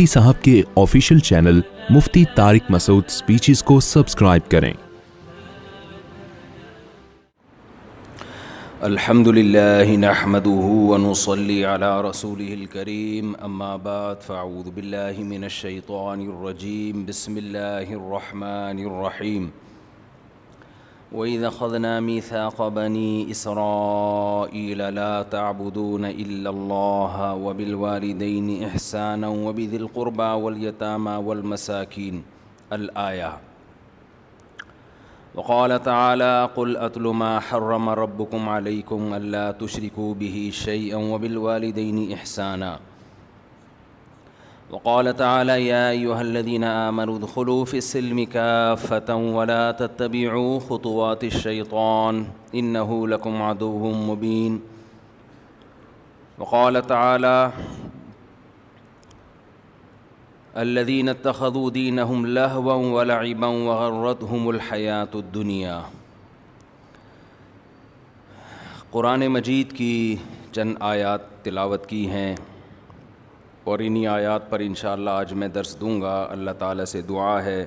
مفتی صاحب کے official channel مفتی طارق مسعود speeches کو سبسکرائب کریں۔ الحمد لله نحمده ونصلي على رسوله الكريم، اما بعد فاعوذ بالله من الشيطان الرجيم، بسم الله الرحمن الرحيم۔ وَإِذَا أَخَذْنَا مِيثَاقَ بَنِي إِسْرَائِيلَ لَا تَعْبُدُونَ إِلَّا اللَّهَ وَبِالْوَالِدَيْنِ إِحْسَانًا وَبِذِي الْقُرْبَى وَالْيَتَامَى وَالْمَسَاكِينِ الآية۔ وقال تعالى: قل أتل ما حرم ربكم عليكم ألا تشركوا به شيئا وبالوالدين إحسانا۔ وقال تعالى: يا أيها الذين آمنوا ادخلوا في السلم كافة ولا تتبعوا خطوات الشيطان إنه لكم عدو مبين۔ وقال تعالى: الذين اتخذوا دينهم لهوا ولعبا وغرتهم الحياة الدنيا۔ قرآن مجید کی چند آیات تلاوت کی ہیں اور انہی آیات پر انشاءاللہ آج میں درس دوں گا۔ اللہ تعالیٰ سے دعا ہے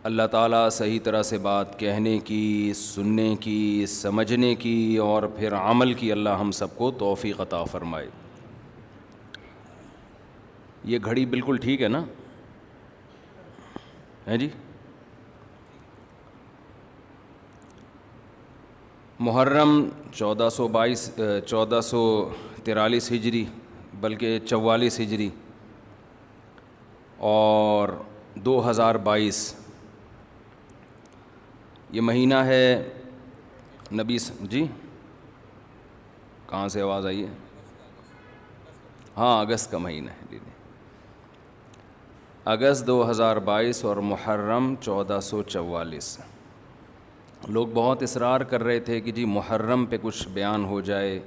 اللہ تعالیٰ صحیح طرح سے بات کہنے کی، سننے کی، سمجھنے کی اور پھر عمل کی اللہ ہم سب کو توفیق عطا فرمائے۔ یہ گھڑی بالکل ٹھیک ہے نا؟ ہے جی؟ محرم 1443 ہجری بلکہ 44 ہجری اور 2022 یہ مہینہ ہے نبی جی کہاں سے آواز آئی ہے؟ ہاں، اگست کا مہینہ ہے، اگست 2022 اور محرم 1444۔ لوگ بہت اصرار کر رہے تھے کہ جی محرم پہ کچھ بیان ہو جائے۔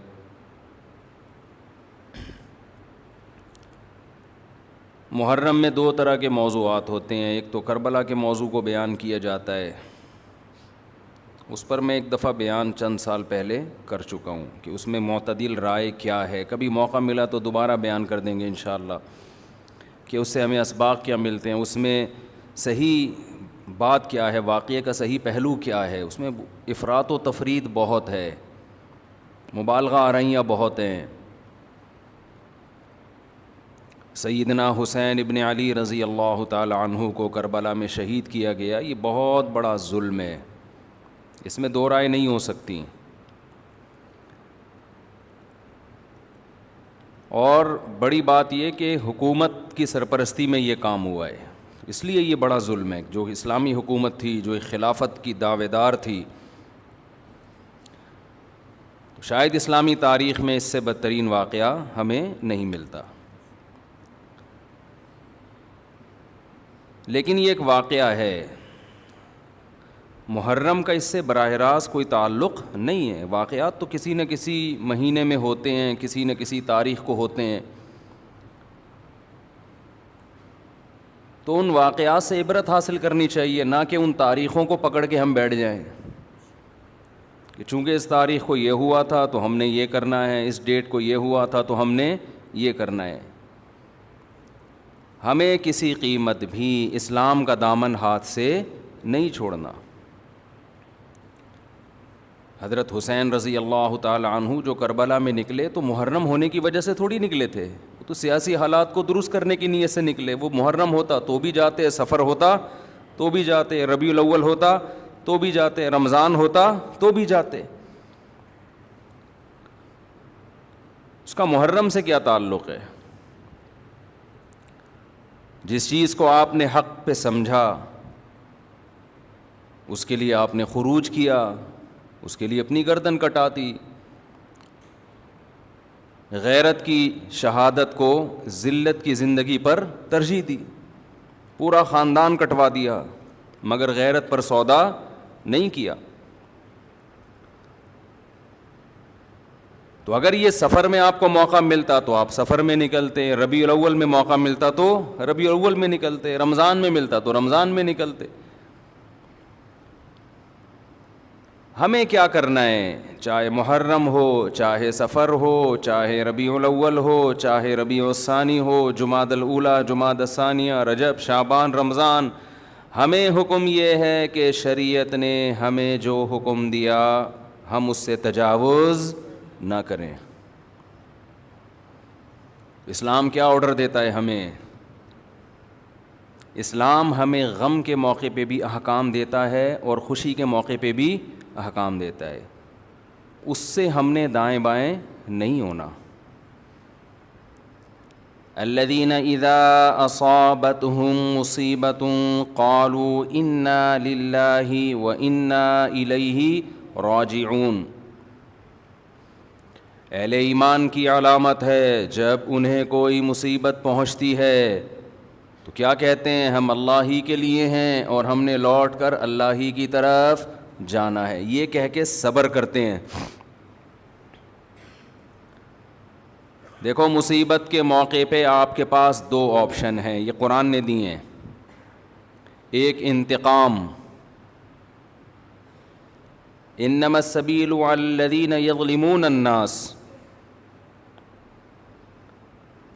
محرم میں دو طرح کے موضوعات ہوتے ہیں، ایک تو کربلا کے موضوع کو بیان کیا جاتا ہے، اس پر میں ایک دفعہ بیان چند سال پہلے کر چکا ہوں کہ اس میں معتدل رائے کیا ہے۔ کبھی موقع ملا تو دوبارہ بیان کر دیں گے انشاءاللہ کہ اس سے ہمیں اسباق کیا ملتے ہیں، اس میں صحیح بات کیا ہے، واقعے کا صحیح پہلو کیا ہے۔ اس میں افراط و تفرید بہت ہے، مبالغہ آرائیاں بہت ہیں۔ سیدنا حسین ابن علی رضی اللہ تعالی عنہ کو کربلا میں شہید کیا گیا، یہ بہت بڑا ظلم ہے، اس میں دو رائے نہیں ہو سکتی۔ اور بڑی بات یہ کہ حکومت کی سرپرستی میں یہ کام ہوا ہے، اس لیے یہ بڑا ظلم ہے۔ جو اسلامی حکومت تھی، جو خلافت کی دعوے دار تھی، شاید اسلامی تاریخ میں اس سے بدترین واقعہ ہمیں نہیں ملتا۔ لیکن یہ ایک واقعہ ہے، محرم کا اس سے براہ راست کوئی تعلق نہیں ہے۔ واقعات تو کسی نہ کسی مہینے میں ہوتے ہیں، کسی نہ کسی تاریخ کو ہوتے ہیں، تو ان واقعات سے عبرت حاصل کرنی چاہیے، نہ کہ ان تاریخوں کو پکڑ کے ہم بیٹھ جائیں کہ چونکہ اس تاریخ کو یہ ہوا تھا تو ہم نے یہ کرنا ہے، اس ڈیٹ کو یہ ہوا تھا تو ہم نے یہ کرنا ہے۔ ہمیں کسی قیمت بھی اسلام کا دامن ہاتھ سے نہیں چھوڑنا۔ حضرت حسین رضی اللہ تعالی عنہ جو کربلا میں نکلے تو محرم ہونے کی وجہ سے تھوڑی نکلے تھے، وہ تو سیاسی حالات کو درست کرنے کی نیت سے نکلے۔ وہ محرم ہوتا تو بھی جاتے، سفر ہوتا تو بھی جاتے، ربیع الاول ہوتا تو بھی جاتے، رمضان ہوتا تو بھی جاتے۔ اس کا محرم سے کیا تعلق ہے؟ جس چیز کو آپ نے حق پہ سمجھا اس کے لیے آپ نے خروج کیا، اس کے لیے اپنی گردن کٹاتی، غیرت کی شہادت کو ذلت کی زندگی پر ترجیح دی، پورا خاندان کٹوا دیا مگر غیرت پر سودا نہیں کیا۔ تو اگر یہ سفر میں آپ کو موقع ملتا تو آپ سفر میں نکلتے، ربیع الاول میں موقع ملتا تو ربیع الاول میں نکلتے، رمضان میں ملتا تو رمضان میں نکلتے۔ ہمیں کیا کرنا ہے، چاہے محرم ہو، چاہے سفر ہو، چاہے ربیع الاول ہو، چاہے ربیع الثانی ہو، جمادی الاولیٰ، جمادی الثانیہ، رجب، شعبان، رمضان، ہمیں حکم یہ ہے کہ شریعت نے ہمیں جو حکم دیا ہم اس سے تجاوز نہ کریں۔ اسلام کیا آرڈر دیتا ہے ہمیں؟ اسلام ہمیں غم کے موقع پہ بھی احکام دیتا ہے اور خوشی کے موقع پہ بھی احکام دیتا ہے، اس سے ہم نے دائیں بائیں نہیں ہونا۔ الذین اذا اصابتهم مصیبۃ قالوا انا للہ وانا الیہ راجعون، اہل ایمان کی علامت ہے جب انہیں کوئی مصیبت پہنچتی ہے تو کیا کہتے ہیں؟ ہم اللہ ہی کے لیے ہیں اور ہم نے لوٹ کر اللہ ہی کی طرف جانا ہے، یہ کہہ کے صبر کرتے ہیں۔ دیکھو مصیبت کے موقع پہ آپ کے پاس دو آپشن ہیں، یہ قرآن نے دی ہیں۔ ایک انتقام، انما السبیل علی الذین یظلمون الناس،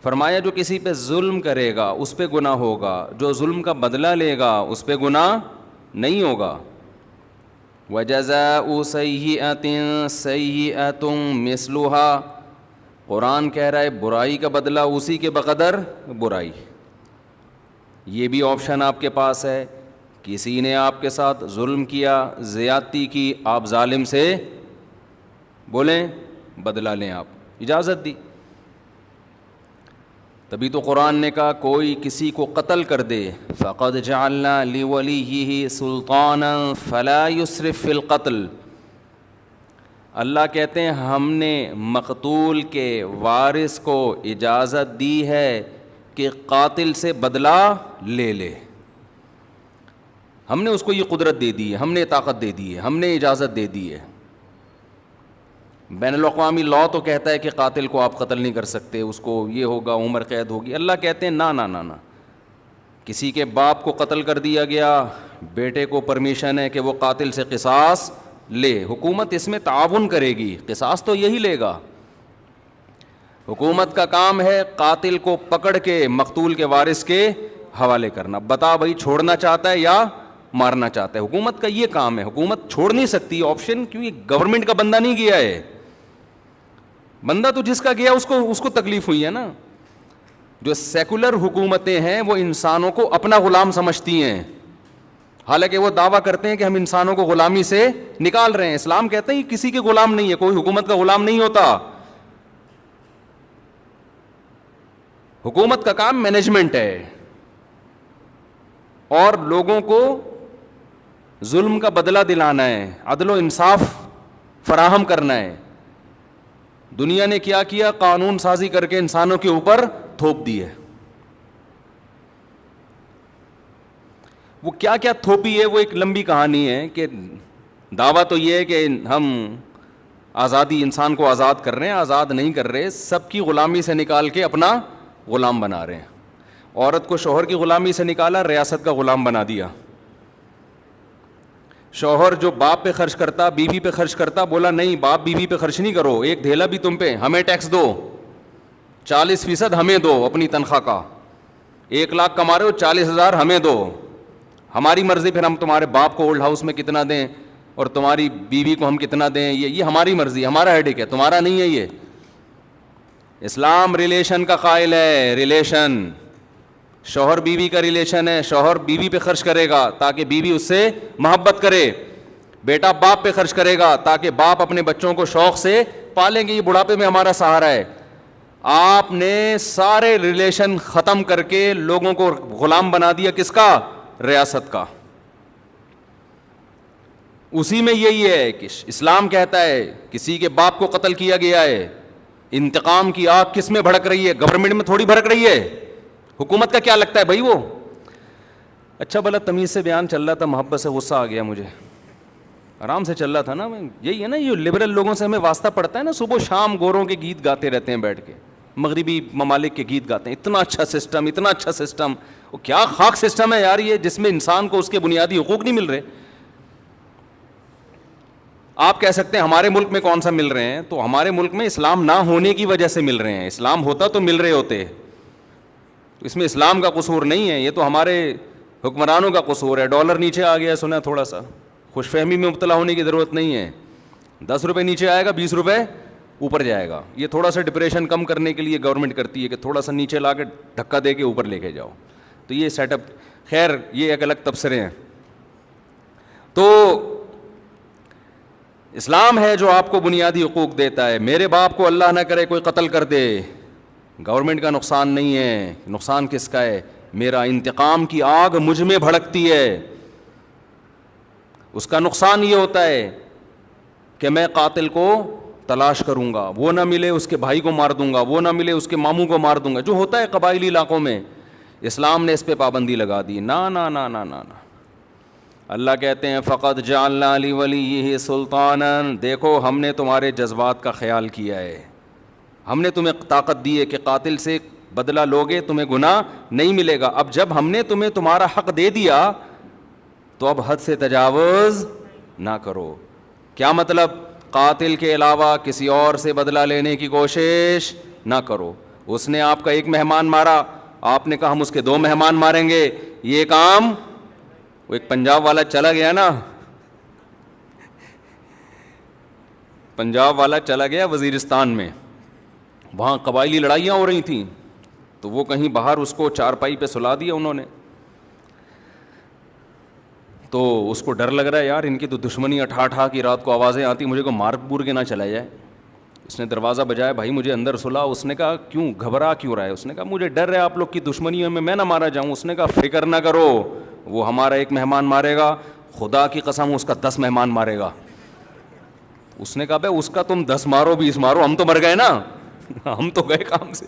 فرمایا جو کسی پہ ظلم کرے گا اس پہ گناہ ہوگا، جو ظلم کا بدلہ لے گا اس پہ گناہ نہیں ہوگا۔ وَجَزَاءُ سَیِّئَةٍ سَیِّئَةٌ مِثْلُهَا، قرآن کہہ رہا ہے برائی کا بدلہ اسی کے بقدر برائی۔ یہ بھی آپشن آپ کے پاس ہے، کسی نے آپ کے ساتھ ظلم کیا، زیادتی کی، آپ ظالم سے بولیں بدلہ لیں، آپ اجازت دی، تبھی تو قرآن نے کہا کوئی کسی کو قتل کر دے فَقَدْ جَعَلْنَا لِوَلِيِّهِ سُلْطَانًا فَلَا يُسْرِفْ فِي الْقَتْلِ، اللہ کہتے ہیں ہم نے مقتول کے وارث کو اجازت دی ہے کہ قاتل سے بدلہ لے لے، ہم نے اس کو یہ قدرت دے دی ہے، ہم نے طاقت دے دی ہے، ہم نے اجازت دے دی ہے۔ بین الاقوامی لاء تو کہتا ہے کہ قاتل کو آپ قتل نہیں کر سکتے، اس کو یہ ہوگا، عمر قید ہوگی، اللہ کہتے ہیں نا نا نا نا، کسی کے باپ کو قتل کر دیا گیا، بیٹے کو پرمیشن ہے کہ وہ قاتل سے قصاص لے، حکومت اس میں تعاون کرے گی، قصاص تو یہی لے گا، حکومت کا کام ہے قاتل کو پکڑ کے مقتول کے وارث کے حوالے کرنا، بتا بھائی چھوڑنا چاہتا ہے یا مارنا چاہتا ہے، حکومت کا یہ کام ہے، حکومت چھوڑ نہیں سکتی آپشن، کیونکہ گورنمنٹ کا بندہ نہیں گیا ہے، بندہ تو جس کا گیا اس کو تکلیف ہوئی ہے نا۔ جو سیکولر حکومتیں ہیں وہ انسانوں کو اپنا غلام سمجھتی ہیں، حالانکہ وہ دعویٰ کرتے ہیں کہ ہم انسانوں کو غلامی سے نکال رہے ہیں، اسلام کہتے ہیں کسی کے غلام نہیں ہے، کوئی حکومت کا غلام نہیں ہوتا، حکومت کا کام مینجمنٹ ہے اور لوگوں کو ظلم کا بدلہ دلانا ہے، عدل و انصاف فراہم کرنا ہے۔ دنیا نے کیا کیا؟ قانون سازی کر کے انسانوں کے اوپر تھوپ دی ہے، وہ کیا کیا تھوپی ہے وہ ایک لمبی کہانی ہے، کہ دعویٰ تو یہ ہے کہ ہم آزادی، انسان کو آزاد کر رہے ہیں، آزاد نہیں کر رہے، سب کی غلامی سے نکال کے اپنا غلام بنا رہے ہیں، عورت کو شوہر کی غلامی سے نکالا، ریاست کا غلام بنا دیا، شوہر جو باپ پہ خرچ کرتا، بیوی پہ خرچ کرتا، بولا نہیں باپ بیوی پہ خرچ نہیں کرو، ایک دھیلا بھی تم پہ، ہمیں ٹیکس دو، 40% ہمیں دو اپنی تنخواہ کا، 1 لاکھ کما رہے ہو 40,000 ہمیں دو، ہماری مرضی، پھر ہم تمہارے باپ کو اولڈ ہاؤس میں کتنا دیں اور تمہاری بیوی کو ہم کتنا دیں، یہ ہماری مرضی، ہمارا ہیڈک ہے، تمہارا نہیں ہے۔ یہ اسلام ریلیشن کا قائل ہے، ریلیشن، شوہر بیوی کا ریلیشن ہے، شوہر بیوی پہ خرچ کرے گا تاکہ بیوی اس سے محبت کرے، بیٹا باپ پہ خرچ کرے گا تاکہ باپ اپنے بچوں کو شوق سے پالیں گے، یہ بڑھاپے میں ہمارا سہارا ہے۔ آپ نے سارے ریلیشن ختم کر کے لوگوں کو غلام بنا دیا، کس کا؟ ریاست کا۔ اسی میں یہی ہے کہ اسلام کہتا ہے کسی کے باپ کو قتل کیا گیا ہے، انتقام کی آگ کس میں بھڑک رہی ہے؟ گورنمنٹ میں تھوڑی بھڑک رہی ہے، حکومت کا کیا لگتا ہے بھائی وہ؟ اچھا بھلا تمیز سے بیان چل رہا تھا، محبت سے غصہ آ گیا مجھے، آرام سے چل رہا تھا نا، یہی ہے نا، یہ لبرل لوگوں سے ہمیں واسطہ پڑتا ہے نا، صبح شام گوروں کے گیت گاتے رہتے ہیں بیٹھ کے، مغربی ممالک کے گیت گاتے ہیں، اتنا اچھا سسٹم، اتنا اچھا سسٹم، وہ کیا خاک سسٹم ہے یار یہ، جس میں انسان کو اس کے بنیادی حقوق نہیں مل رہے۔ آپ کہہ سکتے ہیں ہمارے ملک میں کون سا مل رہے ہیں, تو ہمارے ملک میں اسلام نہ ہونے کی وجہ سے مل رہے ہیں, اسلام ہوتا تو مل رہے ہوتے. اس میں اسلام کا قصور نہیں ہے, یہ تو ہمارے حکمرانوں کا قصور ہے. ڈالر نیچے آ گیا سنا, تھوڑا سا خوش فہمی میں مبتلا ہونے کی ضرورت نہیں ہے. 10 روپے نیچے آئے گا, 20 روپے اوپر جائے گا. یہ تھوڑا سا ڈپریشن کم کرنے کے لیے گورنمنٹ کرتی ہے کہ تھوڑا سا نیچے لا کے دھکا دے کے اوپر لے کے جاؤ. تو یہ سیٹ اپ, خیر یہ ایک الگ تبصرے ہیں. تو اسلام ہے جو آپ کو بنیادی حقوق دیتا ہے. میرے باپ کو اللہ نہ کرے کوئی قتل کر دے, گورنمنٹ کا نقصان نہیں ہے, نقصان کس کا ہے؟ میرا انتقام کی آگ مجھ میں بھڑکتی ہے, اس کا نقصان یہ ہوتا ہے کہ میں قاتل کو تلاش کروں گا, وہ نہ ملے اس کے بھائی کو مار دوں گا, وہ نہ ملے اس کے ماموں کو مار دوں گا, جو ہوتا ہے قبائلی علاقوں میں. اسلام نے اس پہ پابندی لگا دی. نا نا نا نا نا نا. اللہ کہتے ہیں فقط جعلنا لولیہ سلطانا, دیکھو ہم نے تمہارے جذبات کا خیال کیا ہے, ہم نے تمہیں طاقت دی ہے کہ قاتل سے بدلہ لوگے تمہیں گناہ نہیں ملے گا. اب جب ہم نے تمہیں تمہارا حق دے دیا تو اب حد سے تجاوز نہ کرو. کیا مطلب؟ قاتل کے علاوہ کسی اور سے بدلہ لینے کی کوشش نہ کرو. اس نے آپ کا ایک مہمان مارا, آپ نے کہا ہم اس کے 2 مہمان ماریں گے. یہ کام, وہ ایک پنجاب والا چلا گیا نا, پنجاب والا چلا گیا وزیرستان میں, وہاں قبائلی لڑائیاں ہو رہی تھیں, تو وہ کہیں باہر اس کو چارپائی پہ سلا دیا انہوں نے. تو اس کو ڈر لگ رہا ہے, یار ان کی تو دشمنی اٹھا ٹھا کی رات کو آوازیں آتی, مجھے کو مار پور کے نہ چلا جائے. اس نے دروازہ بجایا, بھائی مجھے اندر سلا. اس نے کہا کیوں, گھبرا کیوں رہا ہے؟ اس نے کہا مجھے ڈر ہے آپ لوگ کی دشمنیوں میں نہ مارا جاؤں. اس نے کہا فکر نہ کرو, وہ ہمارا ایک مہمان مارے گا, خدا کی قسم اس کا 10 مہمان مارے گا. اس نے کہا بھائی اس کا تم 10 مارو 20 مارو, ہم تو مر گئے نا, ہم تو گئے کام سے.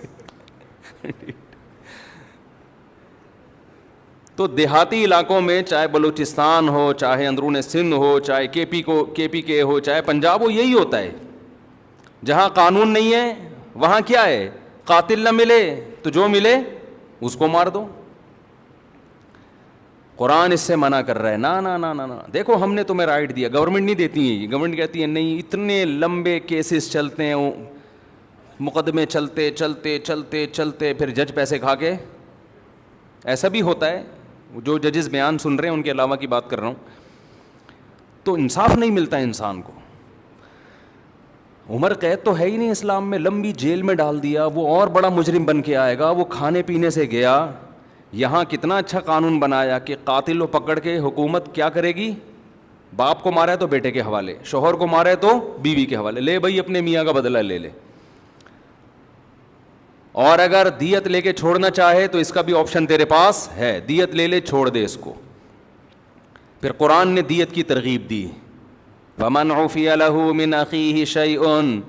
تو دیہاتی علاقوں میں چاہے بلوچستان ہو, چاہے اندرون سندھ ہو, چاہے کے پی کے ہو, چاہے پنجاب ہو, یہی ہوتا ہے. جہاں قانون نہیں ہے وہاں کیا ہے, قاتل نہ ملے تو جو ملے اس کو مار دو. قرآن اس سے منع کر رہا ہے. نا نا نا نا نا. دیکھو ہم نے تمہیں رائٹ دیا, گورنمنٹ نہیں دیتی ہے. گورنمنٹ کہتی ہے نہیں, اتنے لمبے کیسز چلتے ہیں, مقدمے چلتے چلتے چلتے چلتے پھر جج پیسے کھا کے. ایسا بھی ہوتا ہے, جو ججز بیان سن رہے ہیں ان کے علاوہ کی بات کر رہا ہوں. تو انصاف نہیں ملتا انسان کو. عمر قید تو ہے ہی نہیں اسلام میں, لمبی جیل میں ڈال دیا, وہ اور بڑا مجرم بن کے آئے گا. وہ کھانے پینے سے گیا. یہاں کتنا اچھا قانون بنایا کہ قاتل کو پکڑ کے حکومت کیا کرے گی, باپ کو مارا ہے تو بیٹے کے حوالے, شوہر کو مارا ہے تو بیوی کے حوالے, لے بھائی اپنے میاں کا بدلہ لے لے. اور اگر دیت لے کے چھوڑنا چاہے تو اس کا بھی آپشن تیرے پاس ہے, دیت لے لے, چھوڑ دے اس کو. پھر قرآن نے دیت کی ترغیب دی, وَمَنْ عُفِيَ لَهُ مِنْ أَخِيهِ شَيْءٌ,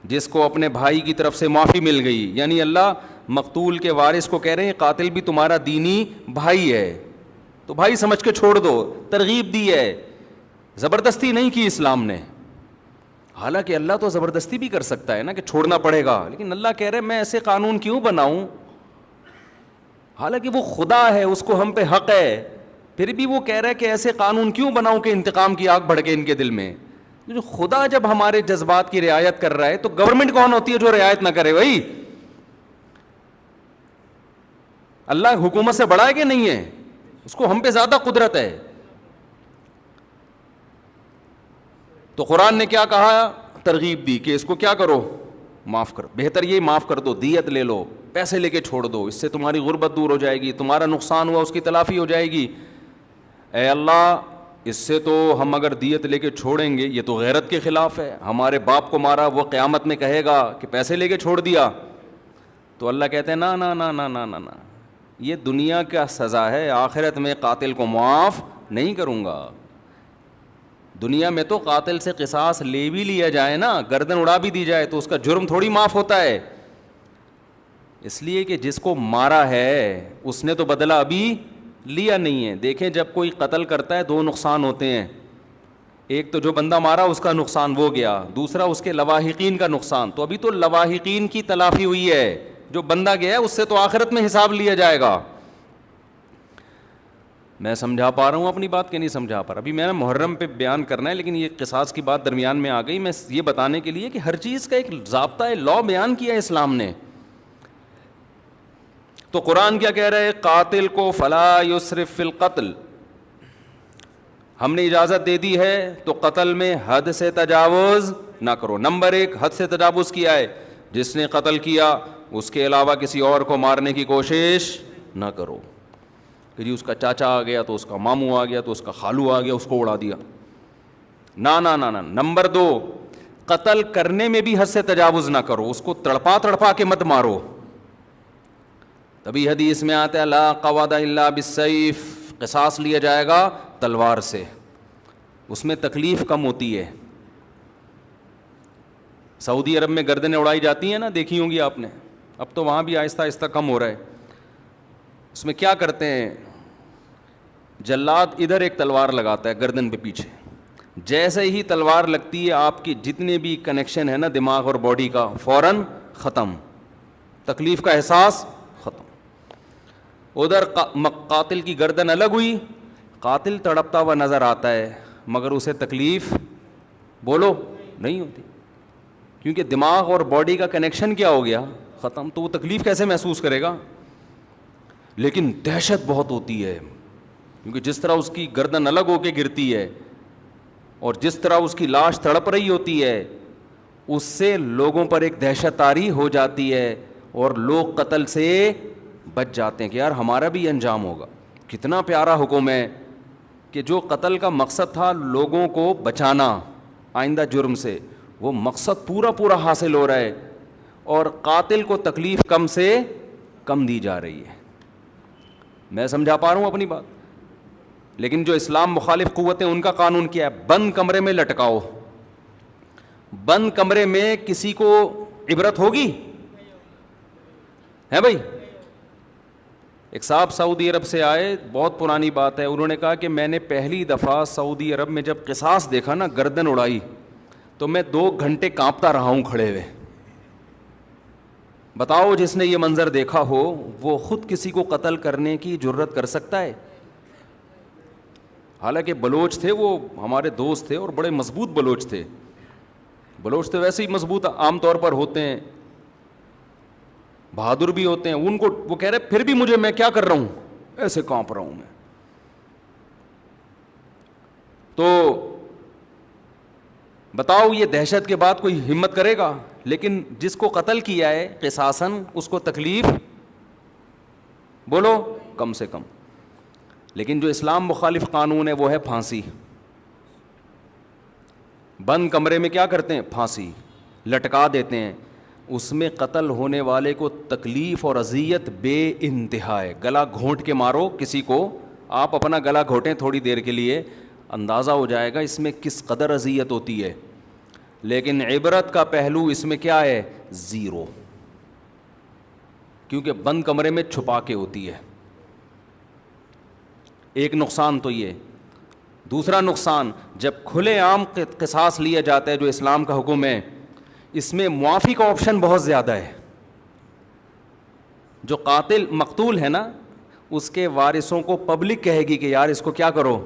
جس کو اپنے بھائی کی طرف سے معافی مل گئی. یعنی اللہ مقتول کے وارث کو کہہ رہے ہیں قاتل بھی تمہارا دینی بھائی ہے, تو بھائی سمجھ کے چھوڑ دو. ترغیب دی ہے, زبردستی نہیں کی اسلام نے. حالانکہ اللہ تو زبردستی بھی کر سکتا ہے نا کہ چھوڑنا پڑے گا, لیکن اللہ کہہ رہے میں ایسے قانون کیوں بناؤں, حالانکہ وہ خدا ہے, اس کو ہم پہ حق ہے, پھر بھی وہ کہہ رہا ہے کہ ایسے قانون کیوں بناؤں کہ انتقام کی آگ بھڑکے ان کے دل میں. جو خدا جب ہمارے جذبات کی رعایت کر رہا ہے تو گورنمنٹ کون ہوتی ہے جو رعایت نہ کرے؟ بھائی اللہ حکومت سے بڑا ہے کہ نہیں ہے؟ اس کو ہم پہ زیادہ قدرت ہے. تو قرآن نے کیا کہا, ترغیب دی کہ اس کو کیا کرو, معاف کرو. بہتر یہ معاف کر دو, دیت لے لو, پیسے لے کے چھوڑ دو, اس سے تمہاری غربت دور ہو جائے گی, تمہارا نقصان ہوا اس کی تلافی ہو جائے گی. اے اللہ اس سے تو ہم اگر دیت لے کے چھوڑیں گے, یہ تو غیرت کے خلاف ہے. ہمارے باپ کو مارا, وہ قیامت میں کہے گا کہ پیسے لے کے چھوڑ دیا. تو اللہ کہتے ہیں نا نا نا نا نا نا, یہ دنیا کا سزا ہے, آخرت میں قاتل کو معاف نہیں کروں گا. دنیا میں تو قاتل سے قصاص لے بھی لیا جائے نا, گردن اڑا بھی دی جائے, تو اس کا جرم تھوڑی معاف ہوتا ہے. اس لیے کہ جس کو مارا ہے اس نے تو بدلہ ابھی لیا نہیں ہے. دیکھیں جب کوئی قتل کرتا ہے 2 نقصان ہوتے ہیں, ایک تو جو بندہ مارا اس کا نقصان وہ گیا, دوسرا اس کے لواحقین کا نقصان. تو ابھی تو لواحقین کی تلافی ہوئی ہے, جو بندہ گیا ہے اس سے تو آخرت میں حساب لیا جائے گا. میں سمجھا پا رہا ہوں اپنی بات کہ نہیں سمجھا پا رہا؟ ابھی میں نے محرم پہ بیان کرنا ہے، لیکن یہ قصاص کی بات درمیان میں آ گئی. میں یہ بتانے کے لیے کہ ہر چیز کا ایک ضابطہ ہے، لا بیان کیا ہے اسلام نے. تو قرآن کیا کہہ رہا ہے؟ قاتل کو فلا یسرف فی القتل، ہم نے اجازت دے دی ہے تو قتل میں حد سے تجاوز نہ کرو. نمبر 1 حد سے تجاوز کیا ہے، جس نے قتل کیا اس کے علاوہ کسی اور کو مارنے کی کوشش نہ کرو کہ جی اس کا چاچا آ گیا تو اس کا ماموں آ گیا تو اس کا خالو آ گیا اس کو اڑا دیا. نہ نہ نہ نہ. نمبر 2 قتل کرنے میں بھی حد سے تجاوز نہ کرو، اس کو تڑپا کے مت مارو. تبھی حدیث میں آتا ہے لا قواد الا بالسیف، قصاص لیا جائے گا تلوار سے، اس میں تکلیف کم ہوتی ہے. سعودی عرب میں گردنیں اڑائی جاتی ہیں نا، دیکھی ہوں گی آپ نے، اب تو وہاں بھی آہستہ آہستہ کم ہو رہا ہے. اس میں کیا کرتے ہیں، جلاد ادھر ایک تلوار لگاتا ہے گردن پہ پیچھے، جیسے ہی تلوار لگتی ہے آپ کی جتنے بھی کنیکشن ہے نا دماغ اور باڈی کا فوراً ختم، تکلیف کا احساس ختم. ادھر قاتل کی گردن الگ ہوئی، قاتل تڑپتا ہوا نظر آتا ہے مگر اسے تکلیف بولو نہیں ہوتی، کیونکہ دماغ اور باڈی کا کنیکشن کیا ہو گیا ختم. تو وہ تکلیف کیسے محسوس کرے گا؟ لیکن دہشت بہت ہوتی ہے، کیونکہ جس طرح اس کی گردن الگ ہو کے گرتی ہے اور جس طرح اس کی لاش تڑپ رہی ہوتی ہے، اس سے لوگوں پر ایک دہشت طاری ہو جاتی ہے اور لوگ قتل سے بچ جاتے ہیں کہ یار ہمارا بھی انجام ہوگا. کتنا پیارا حکم ہے کہ جو قتل کا مقصد تھا لوگوں کو بچانا آئندہ جرم سے، وہ مقصد پورا حاصل ہو رہا ہے اور قاتل کو تکلیف کم سے کم دی جا رہی ہے. میں سمجھا پا رہا ہوں اپنی بات؟ لیکن جو اسلام مخالف قوتیں ان کا قانون کیا ہے؟ بند کمرے میں لٹکاؤ. بند کمرے میں کسی کو عبرت ہوگی؟ ہے بھائی؟ ایک صاحب سعودی عرب سے آئے، بہت پرانی بات ہے، انہوں نے کہا کہ میں نے پہلی دفعہ سعودی عرب میں جب قصاص دیکھا نا، گردن اڑائی، تو میں 2 گھنٹے کانپتا رہا ہوں کھڑے ہوئے. بتاؤ جس نے یہ منظر دیکھا ہو وہ خود کسی کو قتل کرنے کی جرت کر سکتا ہے؟ حالانکہ بلوچ تھے، وہ ہمارے دوست تھے اور بڑے مضبوط بلوچ تھے. بلوچ تو ویسے ہی مضبوط عام طور پر ہوتے ہیں، بہادر بھی ہوتے ہیں. ان کو وہ کہہ رہے پھر بھی مجھے، میں کیا کر رہا ہوں، ایسے کانپ رہا ہوں میں. تو بتاؤ یہ دہشت کے بعد کوئی ہمت کرے گا؟ لیکن جس کو قتل کیا ہے قصاصاً، اس کو تکلیف بولو کم سے کم. لیکن جو اسلام مخالف قانون ہے وہ ہے پھانسی. بند کمرے میں کیا کرتے ہیں؟ پھانسی لٹکا دیتے ہیں. اس میں قتل ہونے والے کو تکلیف اور اذیت بے انتہا ہے. گلا گھونٹ کے مارو کسی کو، آپ اپنا گلا گھونٹیں تھوڑی دیر کے لیے، اندازہ ہو جائے گا اس میں کس قدر اذیت ہوتی ہے. لیکن عبرت کا پہلو اس میں کیا ہے؟ 0، کیونکہ بند کمرے میں چھپا کے ہوتی ہے. ایک نقصان تو یہ. دوسرا نقصان، جب کھلے عام قصاص لیا جاتا ہے جو اسلام کا حکم ہے، اس میں معافی کا آپشن بہت زیادہ ہے. جو قاتل مقتول ہے نا، اس کے وارثوں کو پبلک کہے گی کہ یار اس کو کیا کرو،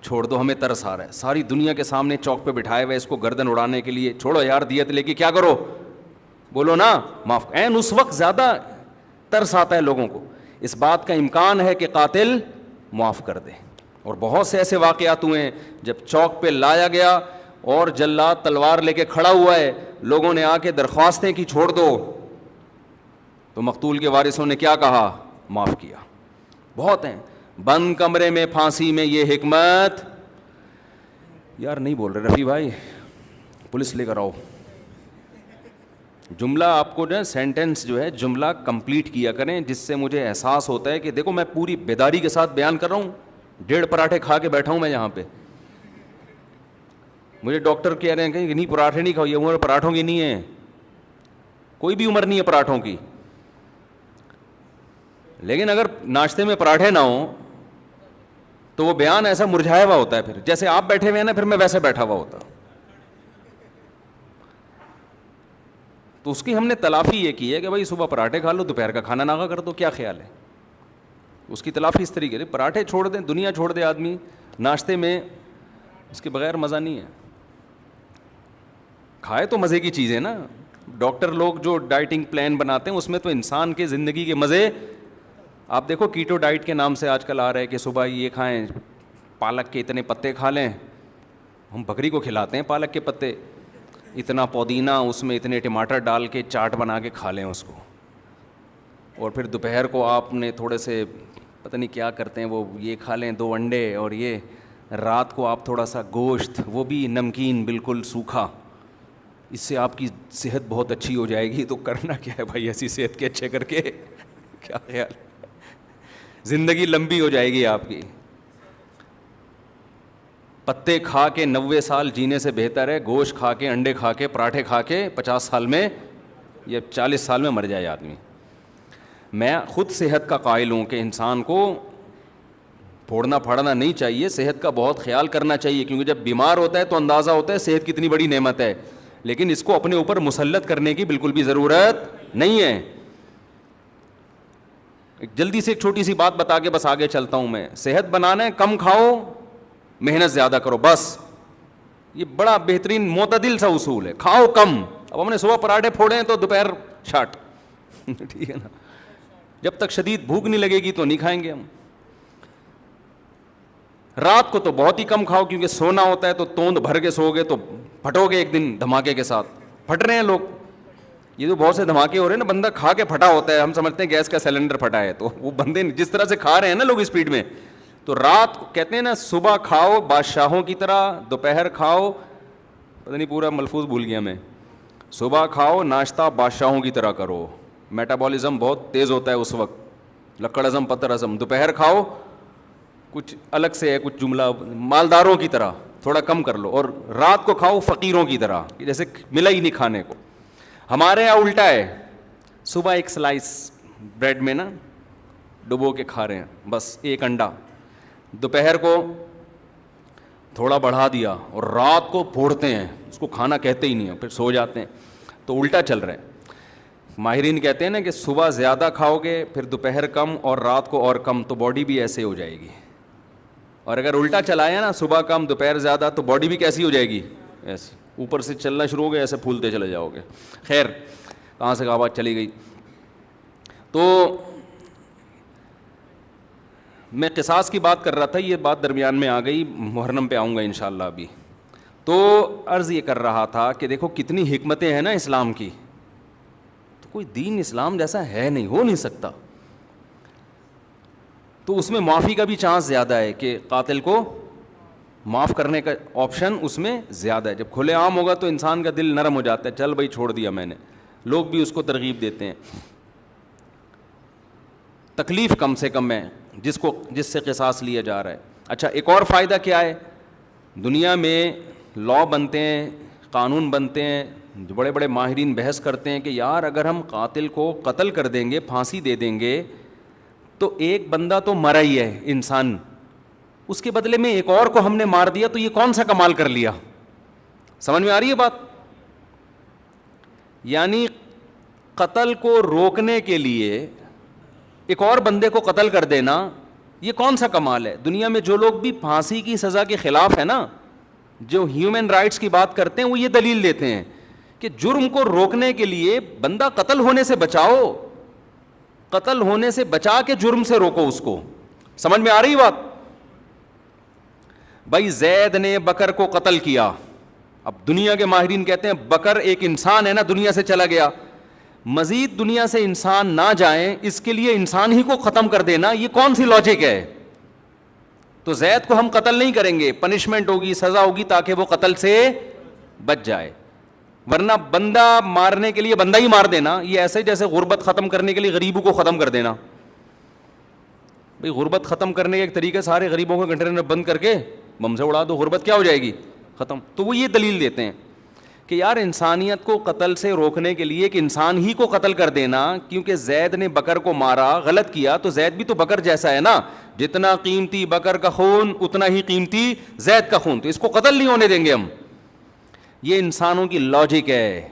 چھوڑ دو، ہمیں ترس آ رہا ہے. ساری دنیا کے سامنے چوک پہ بٹھائے ہوئے اس کو گردن اڑانے کے لیے، چھوڑو یار دیت لے کے کیا کرو، بولو نا معاف. این اس وقت زیادہ ترس آتا ہے لوگوں کو. اس بات کا امکان ہے کہ قاتل معاف کر دے. اور بہت سے ایسے واقعات ہوئے ہیں جب چوک پہ لایا گیا اور جلاد تلوار لے کے کھڑا ہوا ہے، لوگوں نے آ کے درخواستیں کی چھوڑ دو، تو مقتول کے وارثوں نے کیا کہا؟ معاف کیا. بہت ہیں. بند کمرے میں پھانسی میں یہ حکمت، یار نہیں بول رہے رفیع بھائی، پولیس لے کر آؤ. جملہ آپ کو جو ہے سینٹنس جو ہے جملہ کمپلیٹ کیا کریں، جس سے مجھے احساس ہوتا ہے کہ دیکھو میں پوری بیداری کے ساتھ بیان کر رہا ہوں. 1.5 پراٹھے کھا کے بیٹھا ہوں میں یہاں پہ. مجھے ڈاکٹر کہہ رہے ہیں کہ نہیں پراٹھے نہیں کھاؤ، یہ عمر پراٹھوں کی نہیں ہے، کوئی بھی عمر نہیں ہے پراٹھوں کی. لیکن اگر ناشتے میں پراٹھے نہ ہوں تو وہ بیان ایسا مرجھایا ہوا ہوتا ہے، پھر جیسے آپ بیٹھے ہوئے ہیں نا، پھر میں ویسے بیٹھا ہوا ہوتا. تو اس کی ہم نے تلافی یہ کی ہے کہ بھائی صبح پراٹھے کھا لو، دوپہر کا کھانا نہ کر دو. کیا خیال ہے؟ اس کی تلافی اس طریقے سے پراٹھے چھوڑ دیں, دنیا چھوڑ دے آدمی, ناشتے میں اس کے بغیر مزہ نہیں ہے. کھائے تو مزے کی چیزیں نا. ڈاکٹر لوگ جو ڈائٹنگ پلان بناتے ہیں اس میں تو انسان کے زندگی کے مزے, آپ دیکھو کیٹو ڈائٹ کے نام سے آج کل آ رہا ہے کہ صبح یہ کھائیں, پالک کے اتنے پتے کھا لیں. ہم بکری کو کھلاتے ہیں پالک کے پتے, اتنا پودینہ اس میں اتنے ٹماٹر ڈال کے چاٹ بنا کے کھا لیں اس کو. اور پھر دوپہر کو آپ نے تھوڑے سے پتہ نہیں کیا کرتے ہیں وہ, یہ کھا لیں 2 انڈے, اور یہ رات کو آپ تھوڑا سا گوشت, وہ بھی نمکین بالکل سوکھا. اس سے آپ کی صحت بہت اچھی ہو جائے گی. تو کرنا کیا ہے بھائی, ایسی صحت کے اچھے کر کے کیا خیال, زندگی لمبی ہو جائے گی آپ کی. پتے کھا کے 90 سال جینے سے بہتر ہے گوشت کھا کے, انڈے کھا کے, پراٹھے کھا کے 50 سال میں یا 40 سال میں مر جائے آدمی. میں خود صحت کا قائل ہوں کہ انسان کو پھوڑنا پھاڑنا نہیں چاہیے, صحت کا بہت خیال کرنا چاہیے, کیونکہ جب بیمار ہوتا ہے تو اندازہ ہوتا ہے صحت کتنی بڑی نعمت ہے. لیکن اس کو اپنے اوپر مسلط کرنے کی بالکل بھی ضرورت نہیں ہے. جلدی سے ایک چھوٹی سی بات بتا کے بس آگے چلتا ہوں میں. صحت بنانا ہے, کم کھاؤ, محنت زیادہ کرو, بس. یہ بڑا بہترین معتدل سا اصول ہے, کھاؤ کم. اب ہم نے صبح پراٹھے پھوڑے ہیں تو دوپہر چھاٹ ٹھیک ہے نا. جب تک شدید بھوک نہیں لگے گی تو نہیں کھائیں گے ہم. رات کو تو بہت ہی کم کھاؤ, کیونکہ سونا ہوتا ہے تو توند بھر کے سو گے تو پھٹو گے ایک دن دھماکے کے ساتھ. پھٹ رہے ہیں لوگ, یہ تو بہت سے دھماکے ہو رہے ہیں نا, بندہ کھا کے پھٹا ہوتا ہے. ہم سمجھتے ہیں گیس کا سلنڈر پھٹا ہے, تو وہ بندے جس طرح سے کھا رہے ہیں نا لوگ اسپیڈ میں. تو رات کو کہتے ہیں نا صبح کھاؤ بادشاہوں کی طرح, دوپہر کھاؤ, پتہ نہیں پورا ملفوظ بھول گیا میں. صبح کھاؤ ناشتہ بادشاہوں کی طرح کرو, میٹابولزم بہت تیز ہوتا ہے اس وقت, لکڑ ہضم پتر ہضم. دوپہر کھاؤ کچھ الگ سے ہے, کچھ جملہ مالداروں کی طرح, تھوڑا کم کر لو. اور رات کو کھاؤ فقیروں کی طرح, جیسے ملا ہی نہیں کھانے کو. ہمارے یہاں الٹا ہے, صبح ایک سلائس بریڈ میں نا ڈبو کے کھا رہے ہیں, بس ایک انڈا. دوپہر کو تھوڑا بڑھا دیا, اور رات کو پھوڑتے ہیں, اس کو کھانا کہتے ہی نہیں ہیں, پھر سو جاتے ہیں. تو الٹا چل رہا ہے. ماہرین کہتے ہیں نا کہ صبح زیادہ کھاؤ گے, پھر دوپہر کم اور رات کو اور کم, تو باڈی بھی ایسے ہو جائے گی. اور اگر الٹا چلایا نا صبح کم دوپہر زیادہ, تو باڈی بھی کیسی ہو جائے گی, ایسی اوپر سے چلنا شروع ہو گئے, ایسے پھولتے چلے جاؤ گے. خیر کہاں سے کہاں بات چلی گئی. تو میں قصاص کی بات کر رہا تھا, یہ بات درمیان میں آ گئی, محرم پہ آؤں گا انشاءاللہ ابھی. تو عرض یہ کر رہا تھا کہ دیکھو کتنی حکمتیں ہیں نا اسلام کی. تو کوئی دین اسلام جیسا ہے نہیں, ہو نہیں سکتا. تو اس میں معافی کا بھی چانس زیادہ ہے, کہ قاتل کو معاف کرنے کا آپشن اس میں زیادہ ہے. جب کھلے عام ہوگا تو انسان کا دل نرم ہو جاتا ہے, چل بھائی چھوڑ دیا میں نے. لوگ بھی اس کو ترغیب دیتے ہیں. تکلیف کم سے کم ہے جس سے قصاص لیا جا رہا ہے. اچھا ایک اور فائدہ کیا ہے, دنیا میں لا بنتے ہیں, قانون بنتے ہیں, جو بڑے بڑے ماہرین بحث کرتے ہیں کہ یار اگر ہم قاتل کو قتل کر دیں گے, پھانسی دے دیں گے, تو ایک بندہ تو مرا ہی ہے انسان, اس کے بدلے میں ایک اور کو ہم نے مار دیا, تو یہ کون سا کمال کر لیا. سمجھ میں آ رہی ہے بات. یعنی قتل کو روکنے کے لیے ایک اور بندے کو قتل کر دینا, یہ کون سا کمال ہے. دنیا میں جو لوگ بھی پھانسی کی سزا کے خلاف ہے نا, جو ہیومن رائٹس کی بات کرتے ہیں, وہ یہ دلیل دیتے ہیں کہ جرم کو روکنے کے لیے بندہ قتل ہونے سے بچاؤ, قتل ہونے سے بچا کے جرم سے روکو اس کو. سمجھ میں آ رہی بات. بھائی زید نے بکر کو قتل کیا, اب دنیا کے ماہرین کہتے ہیں بکر ایک انسان ہے نا, دنیا سے چلا گیا, مزید دنیا سے انسان نہ جائیں, اس کے لیے انسان ہی کو ختم کر دینا, یہ کون سی لاجک ہے. تو زید کو ہم قتل نہیں کریں گے, پنشمنٹ ہوگی, سزا ہوگی, تاکہ وہ قتل سے بچ جائے. ورنہ بندہ مارنے کے لیے بندہ ہی مار دینا, یہ ایسے جیسے غربت ختم کرنے کے لیے غریبوں کو ختم کر دینا. بھئی غربت ختم کرنے کا ایک طریقہ سارے غریبوں کو کنٹینر میں بند کر کے بم سے اڑا دو, غربت کیا ہو جائے گی, ختم. تو وہ یہ دلیل دیتے ہیں کہ یار انسانیت کو قتل سے روکنے کے لیے کہ انسان ہی کو قتل کر دینا, کیونکہ زید نے بکر کو مارا, غلط کیا, تو زید بھی تو بکر جیسا ہے نا, جتنا قیمتی بکر کا خون اتنا ہی قیمتی زید کا خون, تو اس کو قتل نہیں ہونے دیں گے ہم. یہ انسانوں کی لاجک ہے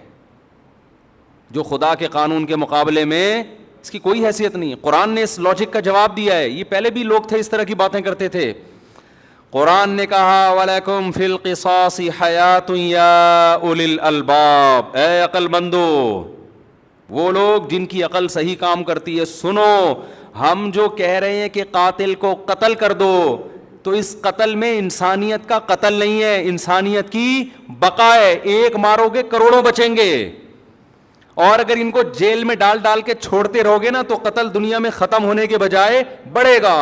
جو خدا کے قانون کے مقابلے میں اس کی کوئی حیثیت نہیں. قرآن نے اس لاجک کا جواب دیا ہے. یہ پہلے بھی لوگ تھے اس طرح کی باتیں کرتے تھے. قرآن نے کہا وَلَكُمْ فِي الْقِصَاصِ حَيَاتٌ يَا أُولِي الْأَلْبَابِ, اے عقل مندو, وہ لوگ جن کی عقل صحیح کام کرتی ہے, سنو, ہم جو کہہ رہے ہیں کہ قاتل کو قتل کر دو, تو اس قتل میں انسانیت کا قتل نہیں ہے, انسانیت کی بقا ہے. ایک مارو گے کروڑوں بچیں گے, اور اگر ان کو جیل میں ڈال ڈال کے چھوڑتے رہو گے نا تو قتل دنیا میں ختم ہونے کے بجائے بڑھے گا.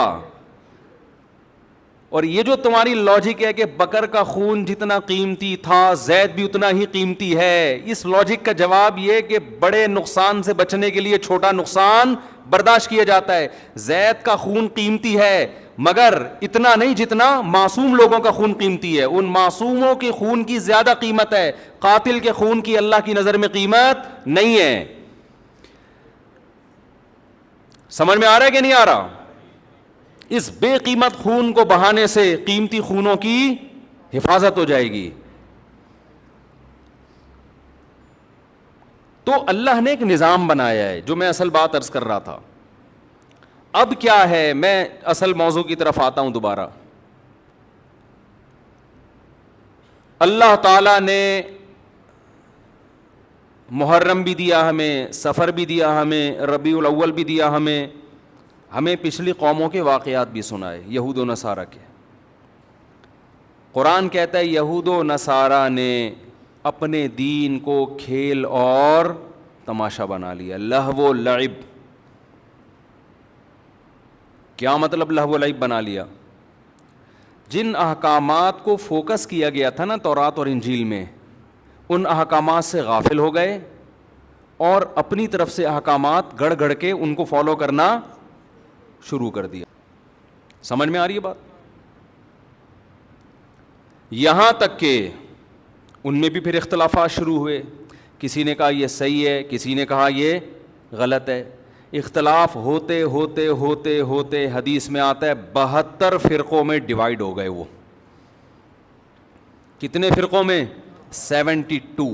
اور یہ جو تمہاری لاجک ہے کہ بکر کا خون جتنا قیمتی تھا زید بھی اتنا ہی قیمتی ہے, اس لاجک کا جواب یہ کہ بڑے نقصان سے بچنے کے لیے چھوٹا نقصان برداشت کیا جاتا ہے. زید کا خون قیمتی ہے مگر اتنا نہیں جتنا معصوم لوگوں کا خون قیمتی ہے. ان معصوموں کے خون کی زیادہ قیمت ہے, قاتل کے خون کی اللہ کی نظر میں قیمت نہیں ہے. سمجھ میں آ رہا ہے کہ نہیں آ رہا؟ اس بے قیمت خون کو بہانے سے قیمتی خونوں کی حفاظت ہو جائے گی. تو اللہ نے ایک نظام بنایا ہے, جو میں اصل بات عرض کر رہا تھا. اب کیا ہے, میں اصل موضوع کی طرف آتا ہوں دوبارہ. اللہ تعالیٰ نے محرم بھی دیا ہمیں, سفر بھی دیا ہمیں, ربیع الاول بھی دیا ہمیں پچھلی قوموں کے واقعات بھی سنائے, یہود و نصارہ کے. قرآن کہتا ہے یہود و نصارہ نے اپنے دین کو کھیل اور تماشا بنا لیا, لہو و لعب. کیا مطلب لہو و لعب بنا لیا؟ جن احکامات کو فوکس کیا گیا تھا نا تورات اور انجیل میں, ان احکامات سے غافل ہو گئے اور اپنی طرف سے احکامات گڑھ گڑھ کے ان کو فالو کرنا شروع کر دیا. سمجھ میں آ رہی ہے بات؟ یہاں تک کہ ان میں بھی پھر اختلافات شروع ہوئے. کسی نے کہا یہ صحیح ہے, کسی نے کہا یہ غلط ہے. اختلاف ہوتے ہوتے ہوتے ہوتے حدیث میں آتا ہے 72 فرقوں میں ڈیوائیڈ ہو گئے. وہ کتنے فرقوں میں؟ 72.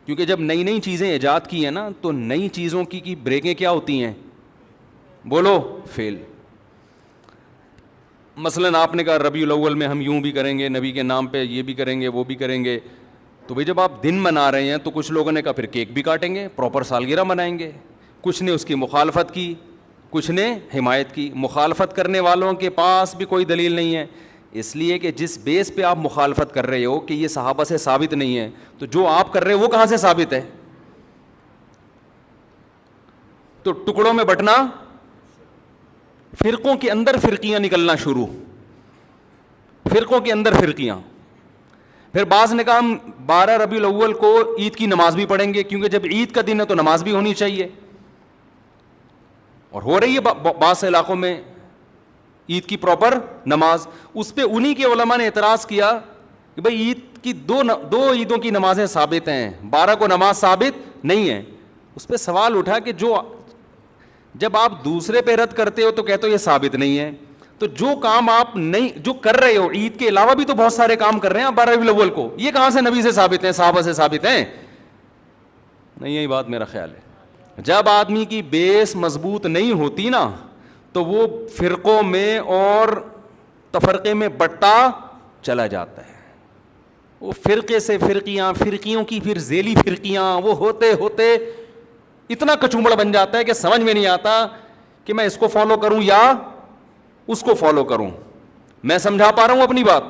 کیونکہ جب نئی نئی چیزیں ایجاد کی ہیں نا تو نئی چیزوں کی بریکیں کیا ہوتی ہیں؟ بولو, فیل. مثلاً آپ نے کہا ربیع الاول میں ہم یوں بھی کریں گے, نبی کے نام پہ یہ بھی کریں گے, وہ بھی کریں گے. تو بھئی جب آپ دن منا رہے ہیں تو کچھ لوگوں نے کہا پھر کیک بھی کاٹیں گے, پراپر سالگرہ منائیں گے. کچھ نے اس کی مخالفت کی, کچھ نے حمایت کی. مخالفت کرنے والوں کے پاس بھی کوئی دلیل نہیں ہے, اس لیے کہ جس بیس پہ آپ مخالفت کر رہے ہو کہ یہ صحابہ سے ثابت نہیں ہے, تو جو آپ کر رہے ہو وہ کہاں سے ثابت ہے؟ تو ٹکڑوں میں بٹنا, فرقوں کے اندر فرقیاں نکلنا شروع, فرقوں کے اندر فرقیاں. پھر بعض نے کہا ہم 12 ربیع الاول کو عید کی نماز بھی پڑھیں گے, کیونکہ جب عید کا دن ہے تو نماز بھی ہونی چاہیے. اور ہو رہی ہے بعض علاقوں میں عید کی پراپر نماز. اس پہ انہی کے علماء نے اعتراض کیا کہ بھئی عید کی دو عیدوں کی نمازیں ثابت ہیں, 12 کو نماز ثابت نہیں ہے. اس پہ سوال اٹھا کہ جب آپ دوسرے پہ رد کرتے ہو تو کہتے ہو یہ ثابت نہیں ہے, تو جو کام آپ نہیں جو کر رہے ہو عید کے علاوہ بھی تو بہت سارے کام کر رہے ہیں آپ 12 ربیع الاول کو, یہ کہاں سے نبی سے ثابت ہیں, صحابہ سے ثابت ہیں؟ نہیں, یہی بات میرا خیال ہے. جب آدمی کی بیس مضبوط نہیں ہوتی نا تو وہ فرقوں میں اور تفرقے میں بٹتا چلا جاتا ہے. وہ فرقے سے فرقیاں, فرقیوں کی پھر ذیلی فرقیاں, وہ ہوتے ہوتے اتنا کچومڑ بن جاتا ہے کہ سمجھ میں نہیں آتا کہ میں اس کو فالو کروں یا اس کو فالو کروں. میں سمجھا پا رہا ہوں اپنی بات؟